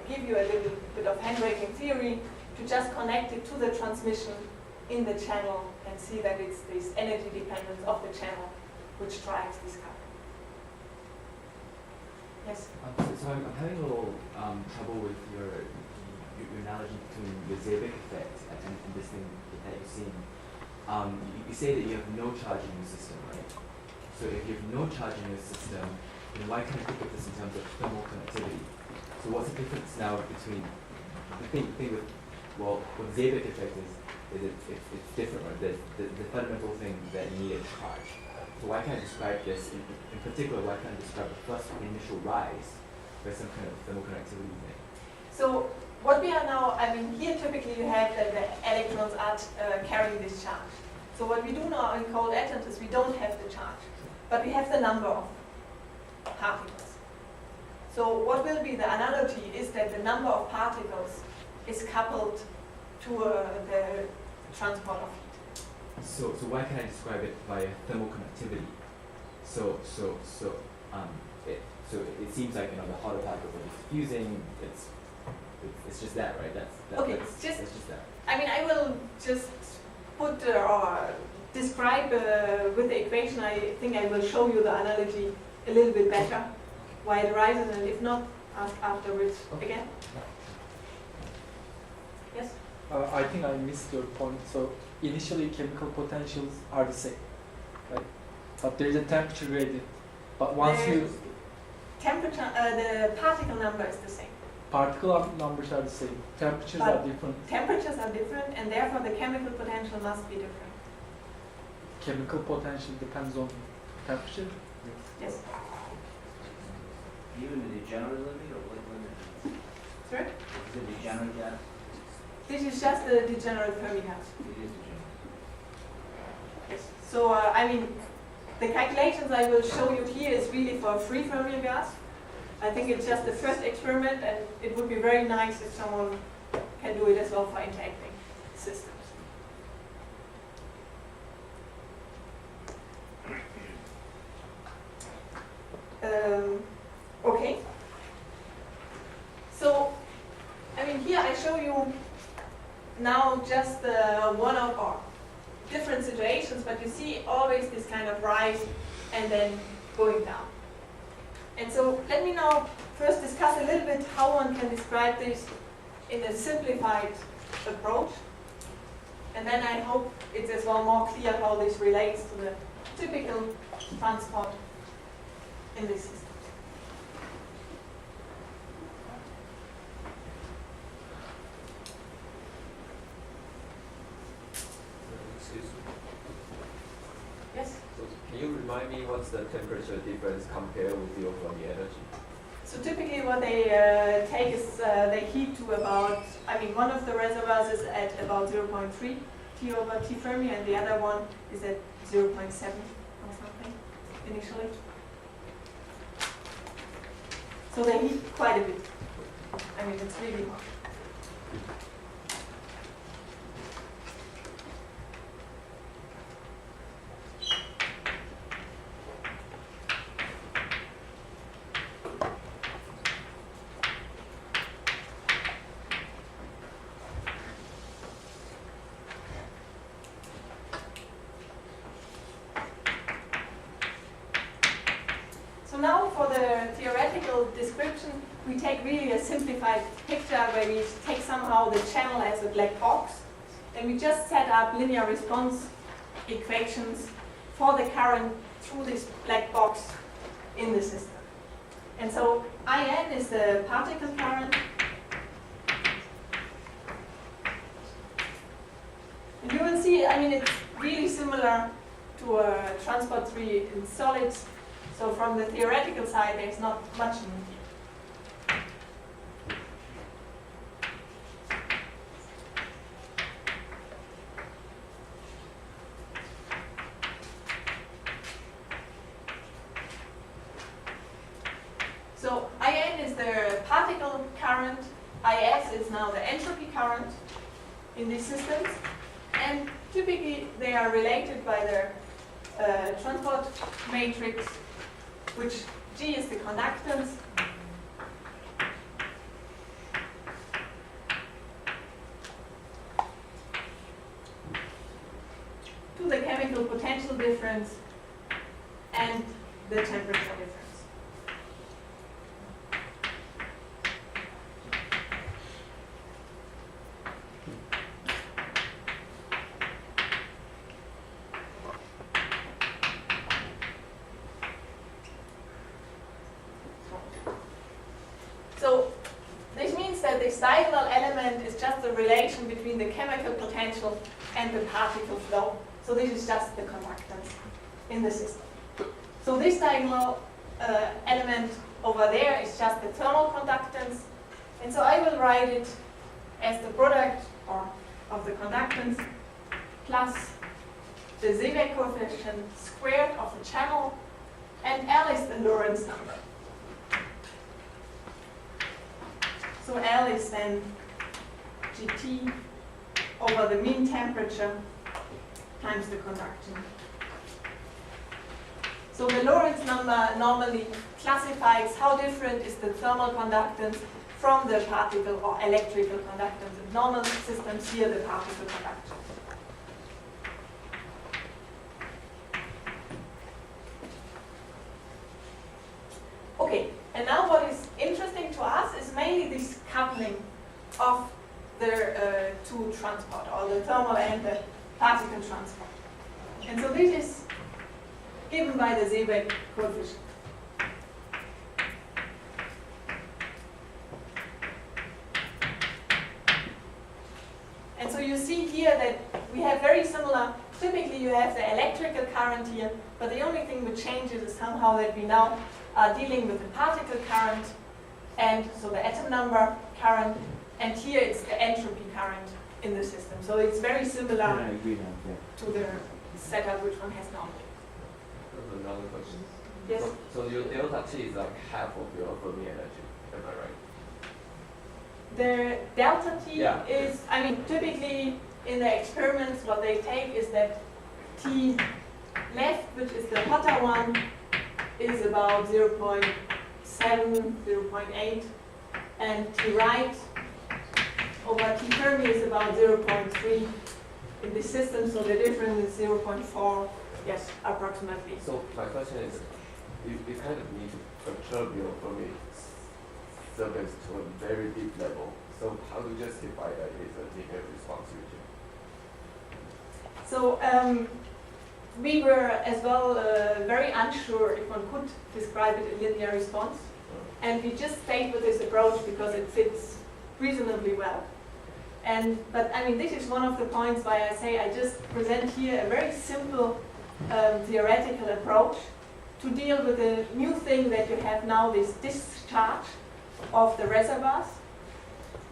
give you a little bit of hand-waving theory to just connect it to the transmission in the channel and see that it's this energy dependence of the channel which drives this current. Yes? So I'm having a little trouble with your analogy between the Seebeck effect and this thing that you're seeing. You say that you have no charge in your system, right? So if you have no charge in your system, then why can't I think of this in terms of thermal conductivity? So what's the difference now between the thing with, well, what the Seebeck effect is it's different, right? The fundamental thing that you need a charge. So why can't I describe this, in particular, why can't I describe the first initial rise by some kind of thermal conductivity thing? So what we are now, I mean, here typically you have that the electrons are carrying this charge. So what we do now in cold atoms is we don't have the charge, but we have the number of particles. So what will be the analogy is that the number of particles is coupled to the transport of heat. So why can't I describe it by thermal conductivity? So it seems like, you know, the hotter particles are diffusing. It's just that, right? That's just that. I mean, I will just put or describe with the equation. I think I will show you the analogy a little bit better, why it rises, and if not, ask afterwards again. Yes? I think I missed your point. So initially chemical potentials are the same, right? But there is a temperature gradient. But once temperature, the particle number is the same. Particle numbers are the same. Temperatures are different. Temperatures are different, and therefore the chemical potential must be different. Chemical potential depends on temperature. Yes. Even the degenerate limit or what limit? Sorry? Is it degenerate gas? This is just the degenerate Fermi gas. It is degenerate. Yes. So I mean, the calculations I will show you here is really for a free Fermi gas. I think it's just the first experiment, and it would be very nice if someone can do it as well for interacting systems. Okay. So, I mean, here I show you now just one of our different situations, but you see always this kind of rise and then going down. And so let me now first discuss a little bit how one can describe this in a simplified approach. And then I hope it's as well more clear how this relates to the typical transport in this system. Excuse me. Yes? So can you remind me what's the temperature difference compared with your Fermi energy? So typically what they take is they heat to about, I mean, one of the reservoirs is at about 0.3 T over T Fermi, and the other one is at 0.7 or something initially. So they heat quite a bit. I mean, it's really hot. Now for the theoretical description, we take really a simplified picture where we take somehow the channel as a black box, and we just set up linear response equations for the current through this black box in the system. And so IN is the particle current. And you will see, I mean, it's really similar to a transport 3 in solids. So from the theoretical side, there's not much new here. is now the entropy current in these systems. And typically they are related by their transport matrix, which G is the conductance, to the chemical potential difference and the temperature difference. So this means that this diagonal element is just the relation between the chemical potential and the particle flow. So this is just the conductance in the system. So this diagonal element over there is just the thermal conductance. And so I will write it as the product of the conductance plus the Seebeck coefficient squared of the channel, and L is the Lorentz number. So L is then Gt over the mean temperature times the conduction. So the Lorentz number normally classifies how different is the thermal conductance from the particle or electrical conductance. In normal systems here, the particle conductance. Okay, and now what is interesting to us is mainly this coupling of the two transport, or the thermal and the particle transport. And so this is given by the Seebeck coefficient. And so you see here that we have very similar, typically you have the electrical current here, but the only thing which changes is somehow that we now are dealing with the particle current, and so the atom number current, and here it's the entropy current in the system. So it's very similar to the setup which one has now. Another question. Yes. So your delta T is like half of your Fermi energy, am I right? The delta T Yeah. is, I mean, typically in the experiments what they take is that T left, which is the hotter one, is about 0.7, 0.8, and T right over T Fermi is about 0.3 in this system, so the difference is 0.4, yes, approximately. So my question is, you kind of need to perturb your Fermi surface to a very deep level. So how to justify that is a linear response region? So we were as well very unsure if one could describe it in linear response. And we just stayed with this approach because it fits reasonably well. But I mean, this is one of the points why I say I just present here a very simple theoretical approach to deal with the new thing that you have now, this discharge of the reservoirs.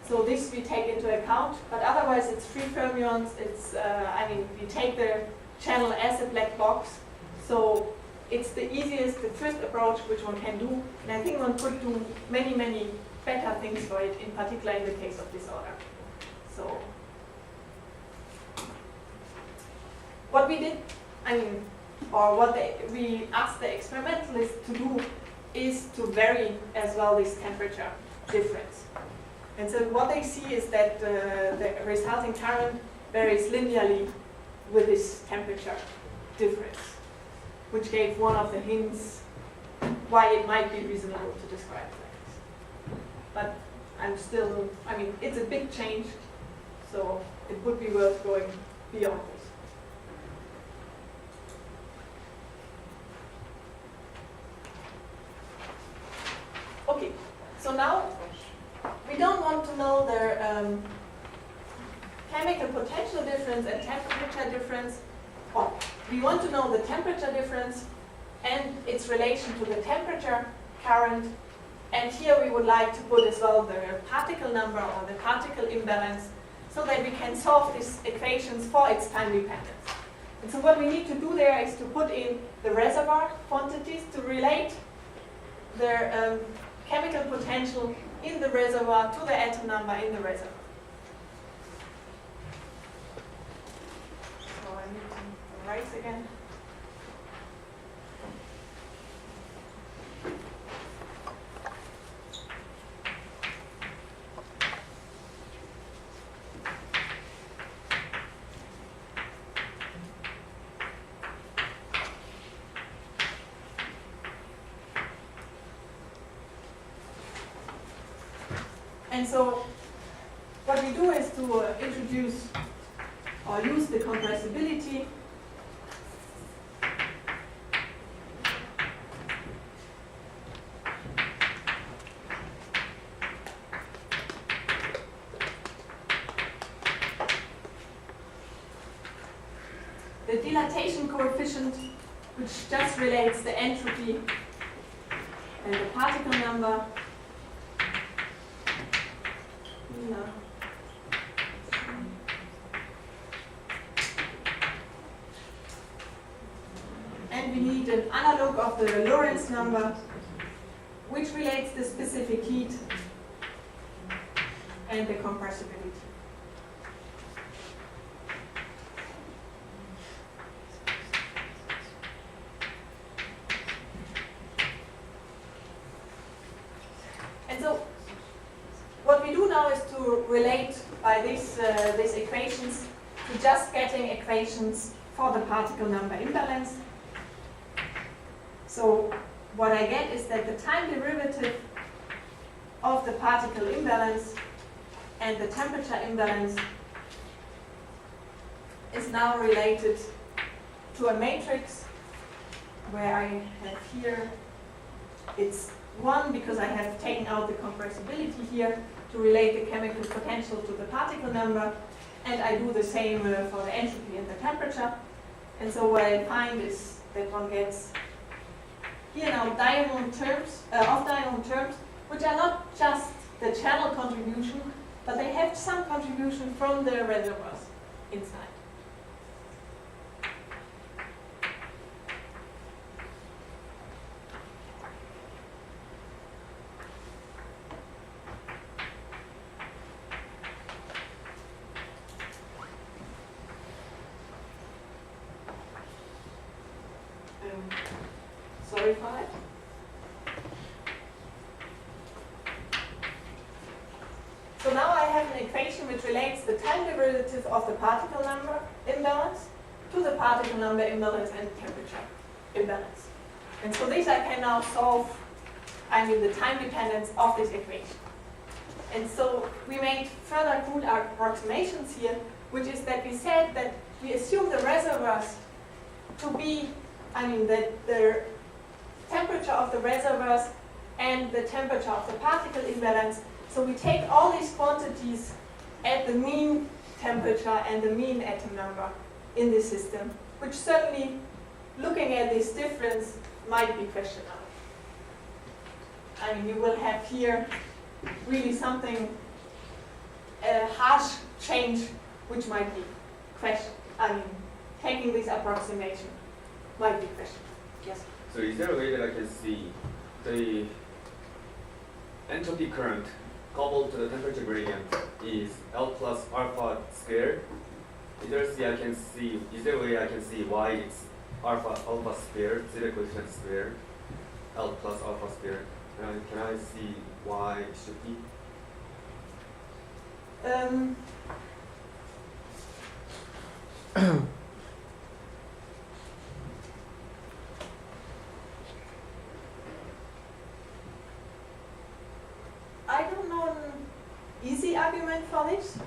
So this we take into account, but otherwise it's free fermions. It's, I mean, we take the channel as a black box. So it's the easiest, the first approach which one can do. And I think one could do many, many better things for it, in particular in the case of disorder. So what we did, I mean, or what we asked the experimentalists to do is to vary as well this temperature difference. And so what they see is that the resulting current varies linearly with this temperature difference, which gave one of the hints why it might be reasonable to describe it like this. But I'm still, I mean, it's a big change, so it would be worth going beyond this. Okay, so now we don't want to know the chemical potential difference and temperature difference. Or we want to know the temperature difference and its relation to the temperature current. And here we would like to put as well the particle number or the particle imbalance so that we can solve these equations for its time dependence. And so what we need to do there is to put in the reservoir quantities to relate the chemical potential in the reservoir to the atom number in the reservoir. So I need to erase again. And so what we do is to introduce or use the compressibility. The dilatation coefficient, which just relates the entropy and the particle number. And we need an analog of the Lorentz number, which relates the specific heat and the compressibility. And so what we do now is to relate by these equations to just getting equations for the particle number imbalance. So what I get is that the time derivative of the particle imbalance and the temperature imbalance is now related to a matrix where I have here, it's 1 because I have taken out the compressibility here to relate the chemical potential to the particle number, and I do the same for the entropy and the temperature. And so what I find is that one gets here now diagonal terms, off-diagonal terms, which are not just the channel contribution, but they have some contribution from the reservoirs inside. Sorry for that. So now I have an equation which relates the time derivative of the particle number imbalance to the particle number imbalance and temperature imbalance. And so this I can now solve, the time dependence of this equation. And so we made further crude approximations here, which is that we said that we assume the reservoirs to be, that the temperature of the reservoirs and the temperature of the particle imbalance. So we take all these quantities at the mean temperature and the mean atom number in the system, which certainly, looking at this difference, might be questionable. You will have here really something, a harsh change, which might be questioned. Taking this approximation might be questioned. Yes? So is there a way that I can see the entropy current coupled to the temperature gradient is L plus alpha squared? Is there a way I can see why it's alpha squared, zeta coefficient squared, L plus alpha squared? Can I see why it should be? I don't know an easy argument for this.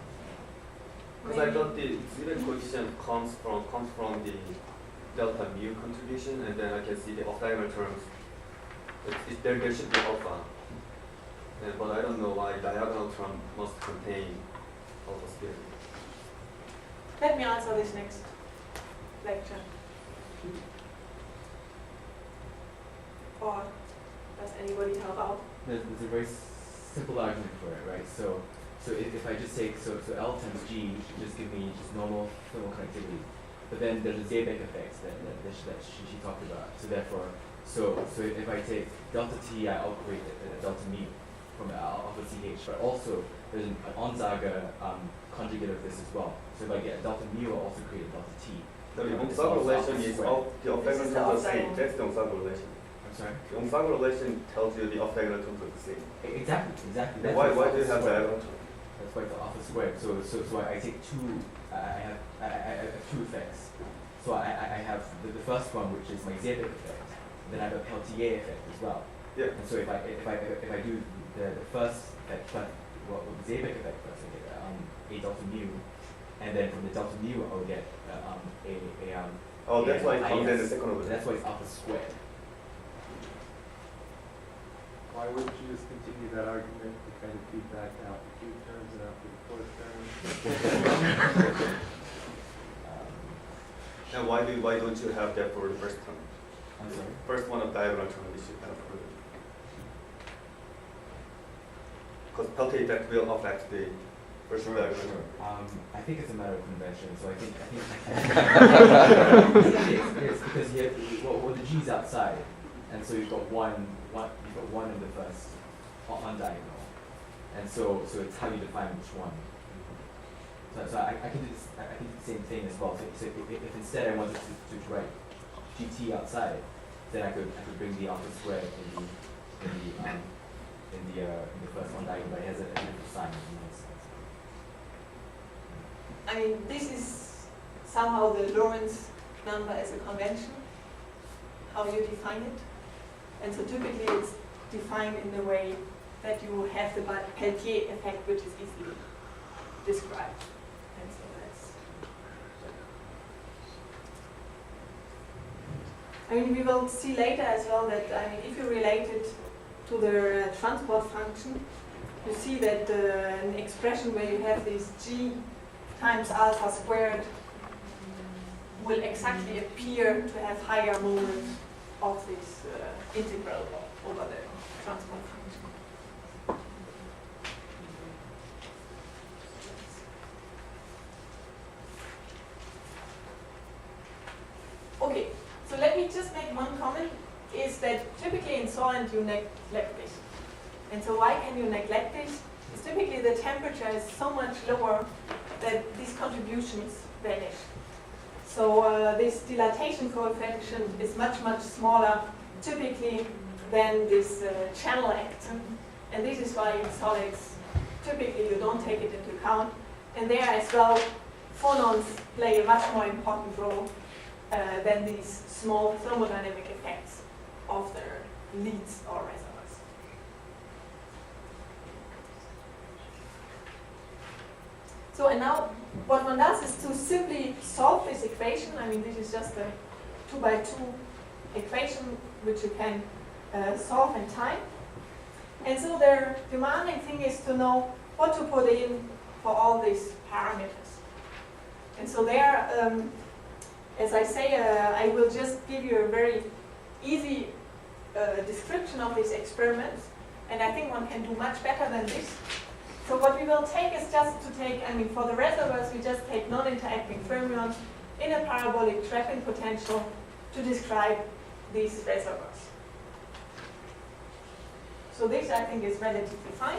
Because I thought the zeta coefficient comes from the delta mu contribution, and then I can see the off-diagonal terms. There should be alpha, but I don't know why diagonal term must contain alpha squared. Let me answer this next lecture. Or does anybody help out? There's a very simple argument for it, right? So if I just take, so L times G should just give me just normal thermal conductivity. But then there's a Seebeck effect that she talked about. So therefore, so if I take delta T, I operate at delta mu from alpha CH, but also there's an Onzaga conjugate of this as well. So if I get a delta mu, I'll also create a delta T. So the This Onzaga is relation alpha is squared. all the off diagonal This is the terms are the off same. diagonal. That's the Onzaga relation. I'm sorry? The Onzaga relation tells you the off diagonal terms are the same. Exactly. That's Why why do you it's have alpha diagonal squared. terms? That's why it's alpha squared. So I take two. I have two effects. So I have the first one, which is my Seebeck effect. Then I have a Peltier effect as well. Yeah. And so if I do the first effect first, well, the Seebeck effect first, I get a delta mu, and then from the delta mu I'll get Oh, that's why it comes in IS. the second order. That's why it's alpha squared. Why wouldn't you just continue that argument to kind of feed back out the cube terms and out the fourth term? And why don't you have that for the first term? I'm sorry. First one of diagonal term we should have for it. Because Peltier effect will affect the first diagonal term. I think it's a matter of convention. So I think it is because you have well the G's outside, and so you've got one in the first on diagonal, and so it's how you define which one. So I can do this. I can do the same thing as well. So if instead I wanted to write GT outside, then I could bring the alpha squared in the first one diagonal, but it has a different sign. I mean, this is somehow the Lorentz number as a convention, how you define it. And so typically it's defined in the way that you have the Peltier effect, which is easily described. And so that's. I mean, we will see later as well that, I mean, if you relate it to the transport function, you see that an expression where you have this G times alpha squared will exactly appear to have higher moment of this integral over the transport function. Okay, so let me just make one comment, is that typically in Solent you neglect this. And so why can you neglect this? It's typically the temperature is so much lower that these contributions vanish. So this dilatation coefficient is much, much smaller typically than this channel actin. And this is why in solids, typically you don't take it into account. And there as well, phonons play a much more important role than these small thermodynamic effects of the leads or reservoirs. So and now what one does is to simply solve this equation. I mean, this is just a 2x2 equation which you can solve in time. And so the demanding thing is to know what to put in for all these parameters. And so there, as I say, I will just give you a very easy description of these experiments. And I think one can do much better than this. So what we will take is just to take, I mean, for the reservoirs, we just take non-interacting fermions in a parabolic trapping potential to describe these reservoirs. So this, I think, is relatively fine.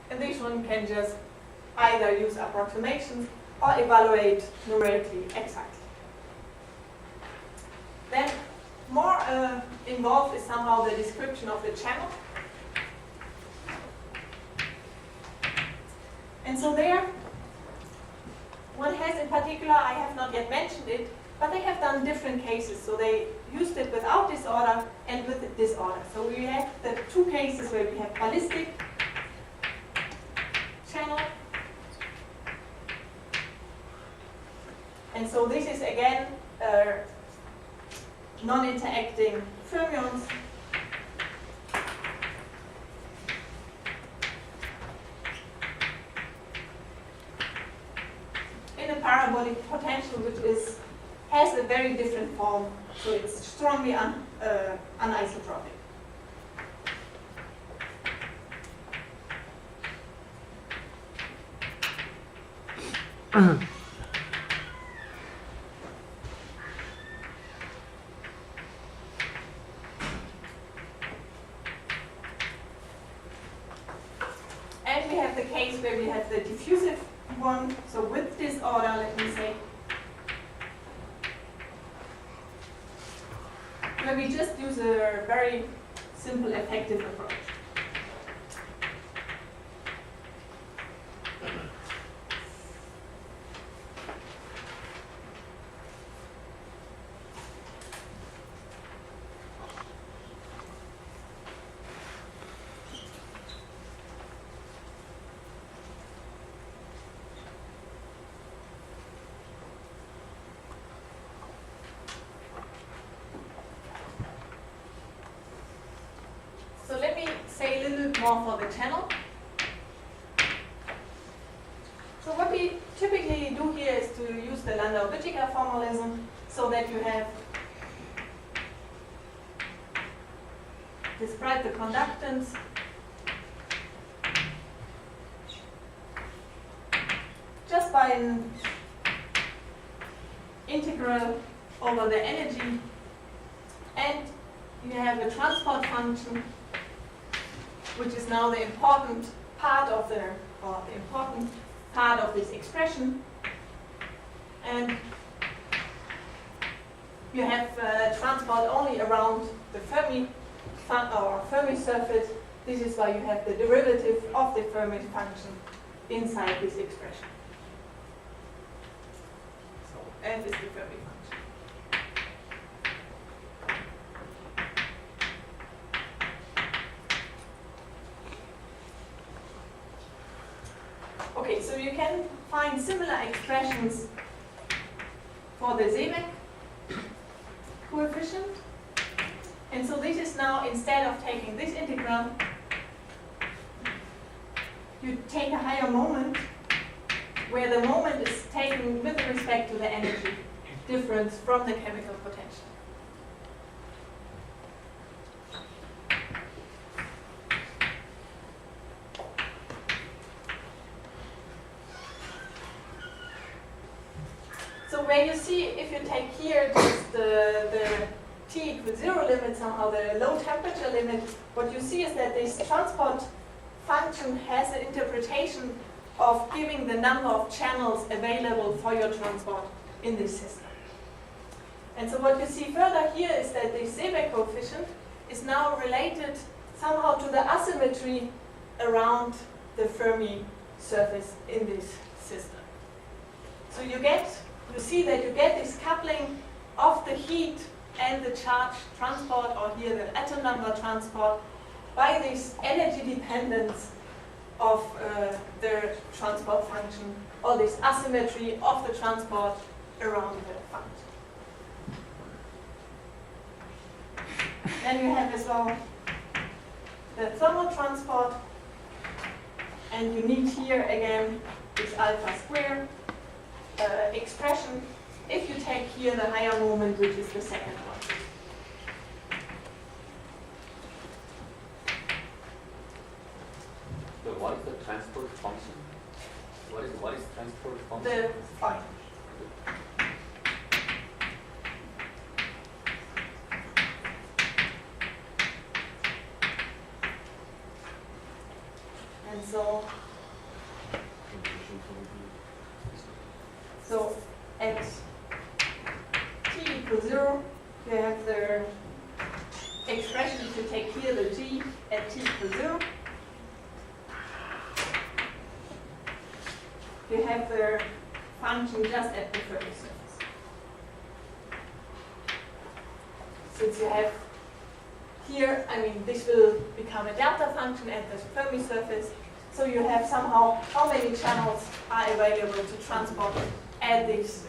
And this one can just either use approximations or evaluate numerically exactly. Then more involved is somehow the description of the channel. And so there, one has in particular, I have not yet mentioned it, but they have done different cases. So they used it without disorder and with disorder. So we have the two cases where we have ballistic channel so this is again non-interacting fermions. In a parabolic potential which has a very different form, so it's strongly anisotropic. And we have the case where we have the diffusive one, so with disorder, let me say, where we just use a very simple effective approach. So let me say a little bit more for the channel. So what we typically do here is to use the Landau-Büttiger formalism so that you have described the conductance just by an integral over the energy, and you have a transport function which is now the important part of this expression, and you have transport only around the Fermi surface. This is why you have the derivative of the Fermi function inside this expression. So F is the Fermi function. Okay, so you can find similar expressions for the Seebeck coefficient. And so this is now, instead of taking this integral, you take a higher moment where the moment is taken with respect to the energy difference from the chemical potential. So where you see, if you take here just the T equals 0 limit, somehow the low temperature limit, what you see is that this transport function has an interpretation of giving the number of channels available for your transport in this system. And so what you see further here is that the Seebeck coefficient is now related somehow to the asymmetry around the Fermi surface in this system. So you see that you get this coupling of the heat and the charge transport, or here the atom number transport, by this energy dependence of the transport function, or this asymmetry of the transport around the function. Then you have as well the thermal transport, and you need here again this alpha square expression if you take here the higher moment, which is the second one. So what is the transport function? What is transport function? The fine. And so at t equals 0, you have the expression to take here the g at t equals 0. You have the function just at the Fermi surface. Since you have here, this will become a delta function at the Fermi surface. So you have somehow how many channels are available to transport at this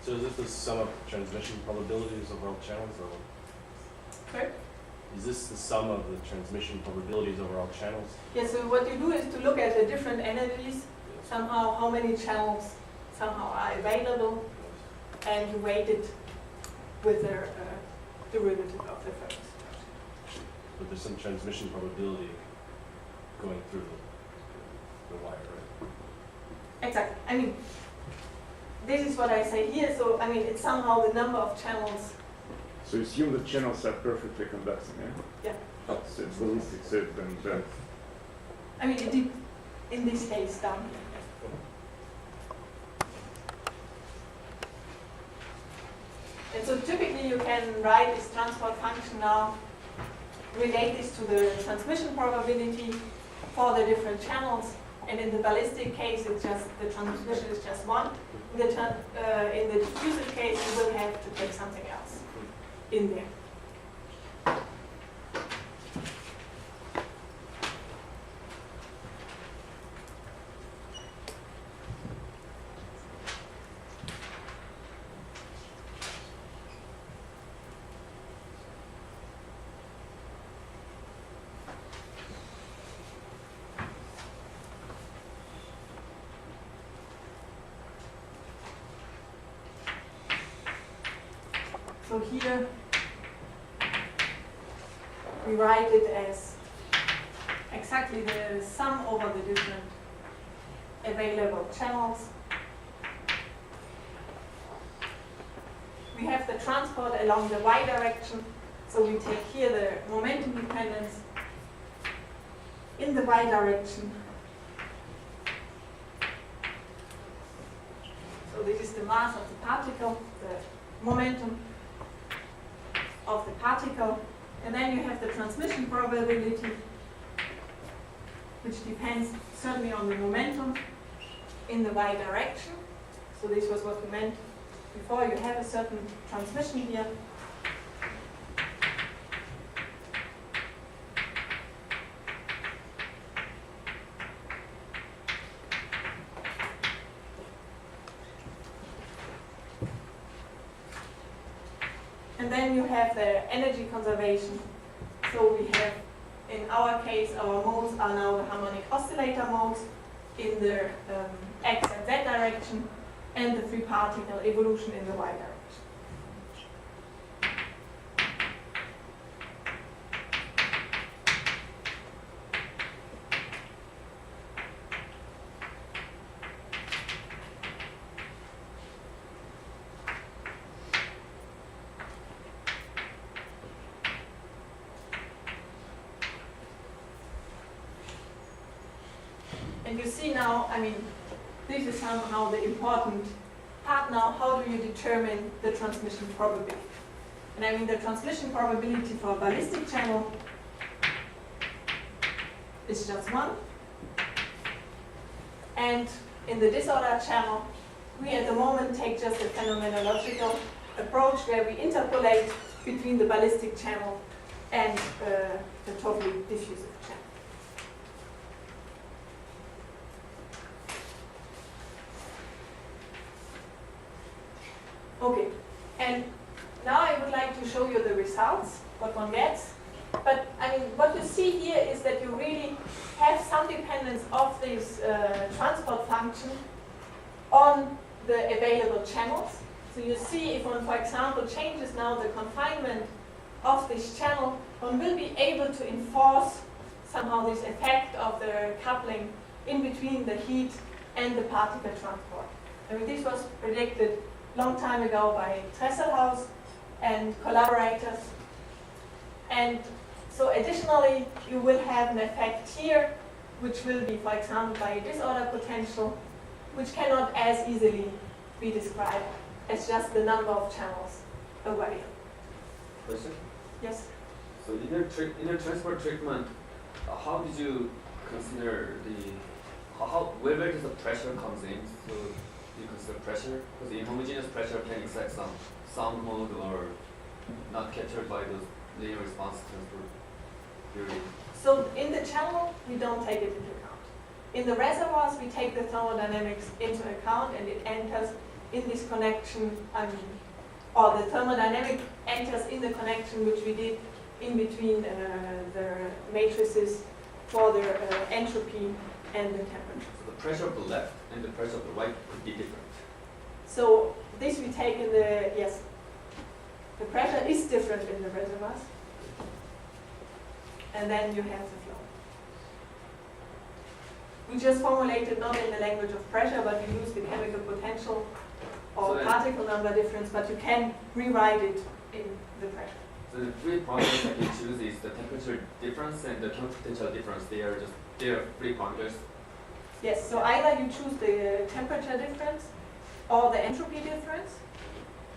So is this the sum of transmission probabilities over all channels, or Sorry? is this the sum of the transmission probabilities over all channels? Yeah, so what you do is to look at the different energies, somehow how many channels somehow are available, and you weight it with the derivative of the first. But there's some transmission probability going through the wire, right? Exactly. I mean, this is what I say here. So, I mean, it's somehow the number of channels. So assume the channels are perfectly conducting, yeah? Yeah. So it's ballistic set and I mean, in this case, down here. And so typically you can write this transport function now, relate this to the transmission probability for the different channels. And in the ballistic case, it's just the transmission is just one. In the diffusive case, you will have to take something else in there. So here we write it as exactly the sum over the different available channels. We have the transport along the y direction, so we take here the momentum dependence in the y direction. So this is the mass of the particle, the momentum of the particle, and then you have the transmission probability, which depends certainly on the momentum in the y direction. So this was what we meant before. You have a certain transmission here. And then you have the energy conservation. So we have, in our case, our modes are now the harmonic oscillator modes in the x and z direction, and the free particle evolution in the y direction. And you see now, I mean, this is somehow the important part now. How do you determine the transmission probability? And I mean, the transmission probability for a ballistic channel is just 1. And in the disordered channel, we at the moment take just a phenomenological approach where we interpolate between the ballistic channel and the totally diffusive channel. Okay, and now I would like to show you the results, what one gets. But I mean, what you see here is that you really have some dependence of this transport function on the available channels. So you see if one, for example, changes now the confinement of this channel, one will be able to enforce somehow this effect of the coupling in between the heat and the particle transport. I mean, this was predicted long time ago by Dresselhaus and collaborators. And so additionally, you will have an effect here, which will be, for example, by a disorder potential, which cannot as easily be described as just the number of channels available. Question? Yes? So in your transport treatment, how did you consider where does the pressure comes in? So you consider pressure? Because the inhomogeneous pressure can excite some sound mode or not captured by the linear response transport theory. So in the channel, we don't take it into account. In the reservoirs, we take the thermodynamics into account, and it enters in this connection, or the thermodynamic enters in the connection which we did in between the matrices for the entropy and the temperature. So the pressure of the left and the pressure of the right could be different. So this we take in the, yes, the pressure is different in the reservoirs. And then you have the flow. We just formulated not in the language of pressure, but we use the chemical potential or So particle number difference, but you can rewrite it in the pressure. So the three parameters that we choose is the temperature difference and the chemical potential difference. They are three parameters. Yes, so either you choose the temperature difference or the entropy difference,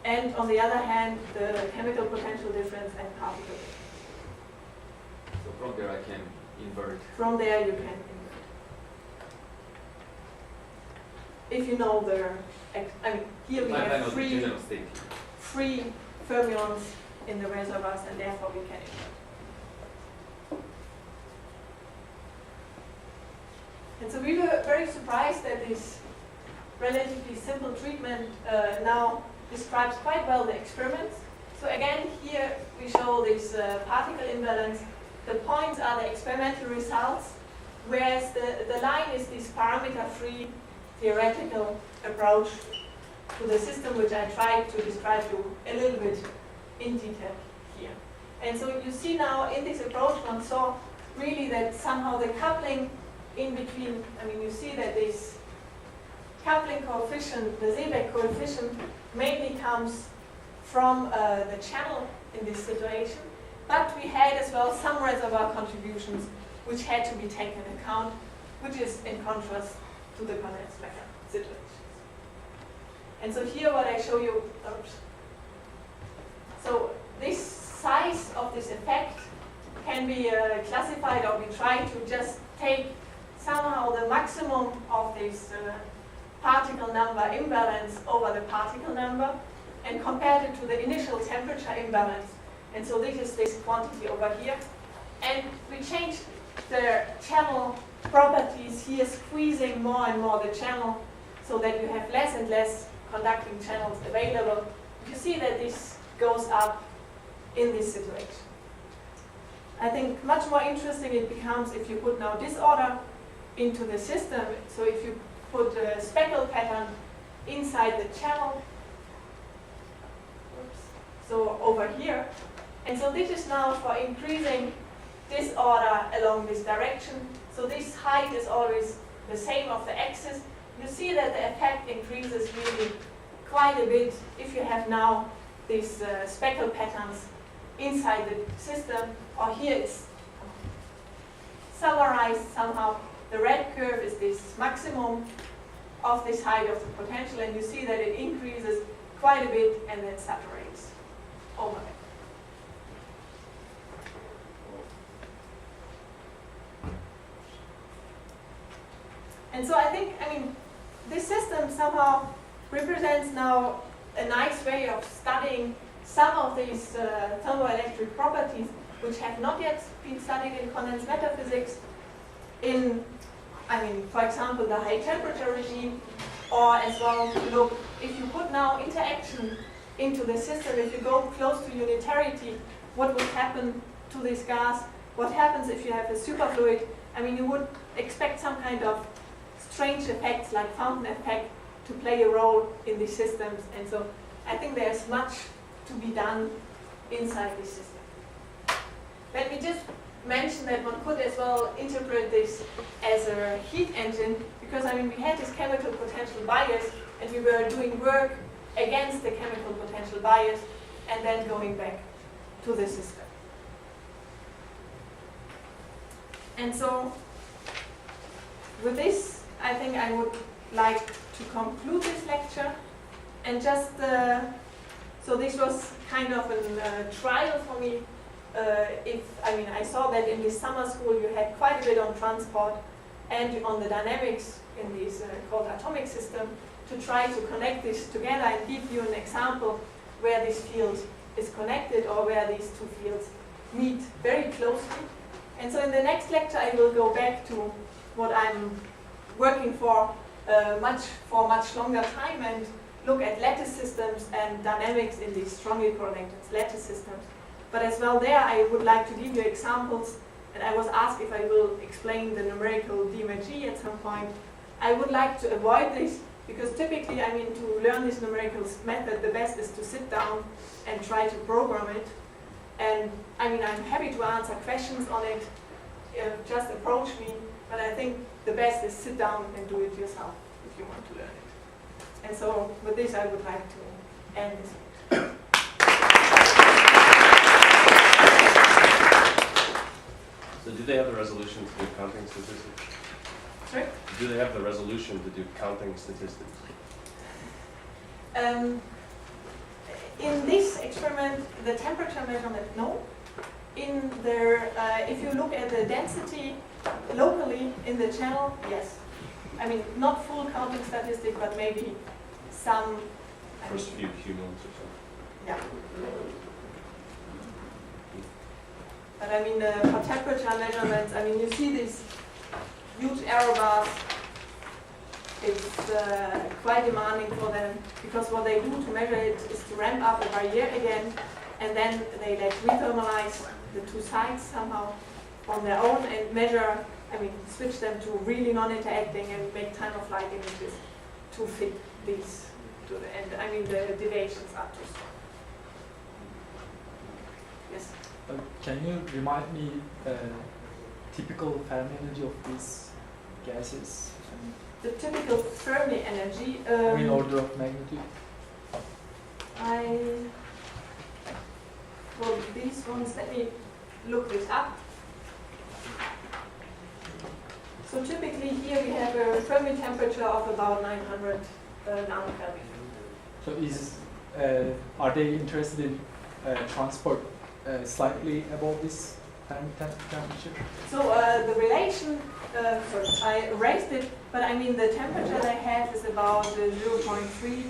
and on the other hand, the chemical potential difference and particle difference. So from there I can invert. From there you can invert. If you know the, here we I know have the general state. free fermions in the reservoirs, and therefore we can invert. And so we were very surprised that this relatively simple treatment now describes quite well the experiments. So again, here we show this particle imbalance. The points are the experimental results, whereas the line is this parameter-free theoretical approach to the system, which I tried to describe you a little bit in detail here. And so you see now in this approach, one saw really that somehow the coupling in between, you see that this coupling coefficient, the Seebeck coefficient, mainly comes from the channel in this situation, but we had as well some reservoir contributions which had to be taken into account, which is in contrast to the condensed matter situations. And so here what I show you, so this size of this effect can be classified, or we try to just take somehow the maximum of this particle number imbalance over the particle number and compared it to the initial temperature imbalance. And so this is this quantity over here. And we changed the channel properties here, squeezing more and more the channel so that you have less and less conducting channels available. You see that this goes up in this situation. I think much more interesting it becomes if you put now disorder into the system. So if you put a speckle pattern inside the channel, so over here, and so this is now for increasing disorder along this direction. So this height is always the same of the axis. You see that the effect increases really quite a bit if you have now these speckle patterns inside the system, or here it's summarized somehow. The red curve is this maximum of this height of the potential, and you see that it increases quite a bit and then saturates over it. And so I think, this system somehow represents now a nice way of studying some of these thermoelectric properties which have not yet been studied in condensed matter physics in, for example, the high temperature regime, or as well, look, if you put now interaction into the system, if you go close to unitarity, what would happen to this gas? What happens if you have a superfluid? You would expect some kind of strange effects like fountain effect to play a role in these systems. And so I think there's much to be done inside this system. Let me just mention that one could as well interpret this as a heat engine, because we had this chemical potential bias and we were doing work against the chemical potential bias and then going back to the system. And so with this, I think I would like to conclude this lecture and just, so this was kind of a trial for me. I saw that in this summer school you had quite a bit on transport and on the dynamics in this called atomic system, to try to connect this together and give you an example where this field is connected or where these two fields meet very closely. And so in the next lecture I will go back to what I'm working for much longer time, and look at lattice systems and dynamics in these strongly correlated lattice systems. But as well there, I would like to give you examples, and I was asked if I will explain the numerical DMG at some point. I would like to avoid this, because typically, I mean, to learn this numerical method, the best is to sit down and try to program it. And I mean, I'm happy to answer questions on it, just approach me, but I think the best is sit down and do it yourself if you want to learn it. And so with this, I would like to end this. So do they have the resolution to do counting statistics? Sorry? Do they have the resolution to do counting statistics? In this experiment, the temperature measurement, no. In their, if you look at the density locally in the channel, yes. I mean, not full counting statistic, but maybe some. First few humans or something. Yeah. But I mean, for temperature measurements, I mean, you see these huge error bars. It's quite demanding for them, because what they do to measure it is to ramp up a barrier again, and then they rethermalize the two sides somehow on their own and measure, I mean, switch them to really non-interacting and make time-of-flight images to fit these to the end. I mean, the deviations are too strong. Yes? Can you remind me typical Fermi energy of these gases? The typical Fermi energy. I mean, order of magnitude. For these ones, let me look this up. So typically here we have a Fermi temperature of about 900 nanokelvin. So are they interested in transport slightly above this Fermi temperature? So the relation, sorry, I erased it, but I mean the temperature they have is about 0.3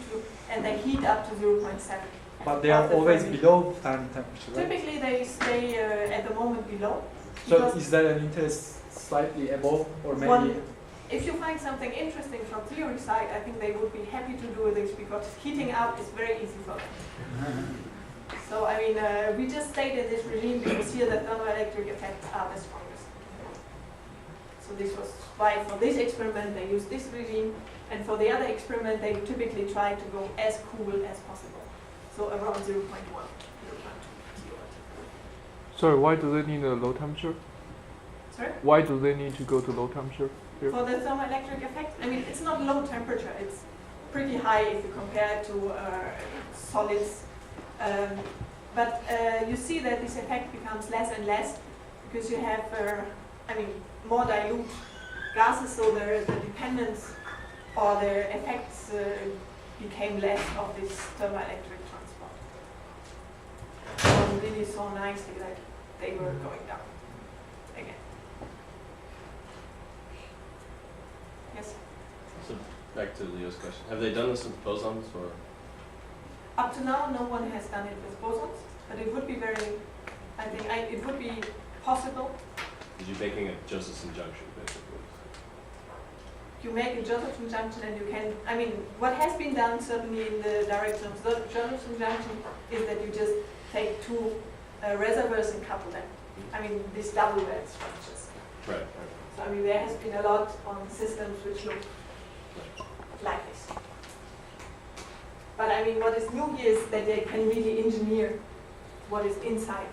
and they heat up to 0.7. But they are always below Fermi temperature, right? Typically they stay at the moment below. So is there an interest slightly above, or maybe? If you find something interesting from theory side, I think they would be happy to do this, because heating up is very easy for them. So I mean, we just stayed in this regime because here the thermoelectric effects are the strongest. So this was why for this experiment they used this regime, and for the other experiment they typically try to go as cool as possible. So around 0.1, 0.2 kilowatt. Sorry, why do they need a low temperature? Sorry? Why do they need to go to low temperature here? For the thermoelectric effect, I mean, it's not low temperature, it's pretty high if you compare it to solids. But you see that this effect becomes less and less because you have, I mean, more dilute gases, so the dependence or the effects became less of this thermoelectric transport. So you really saw nicely that they were going down again. Yes? So back to Leo's question. Have they done this with bosons or? Up to now, no one has done it with bosons, but it would be very, I think, it would be possible. Is you making a Josephson junction, basically? You make a Josephson junction and you can, I mean, what has been done certainly in the direction of the Josephson junction is that you just take two reservoirs and couple them. I mean, these double bed structures. Right. So, I mean, there has been a lot on systems which look like this. But I mean, what is new here is that they can really engineer what is inside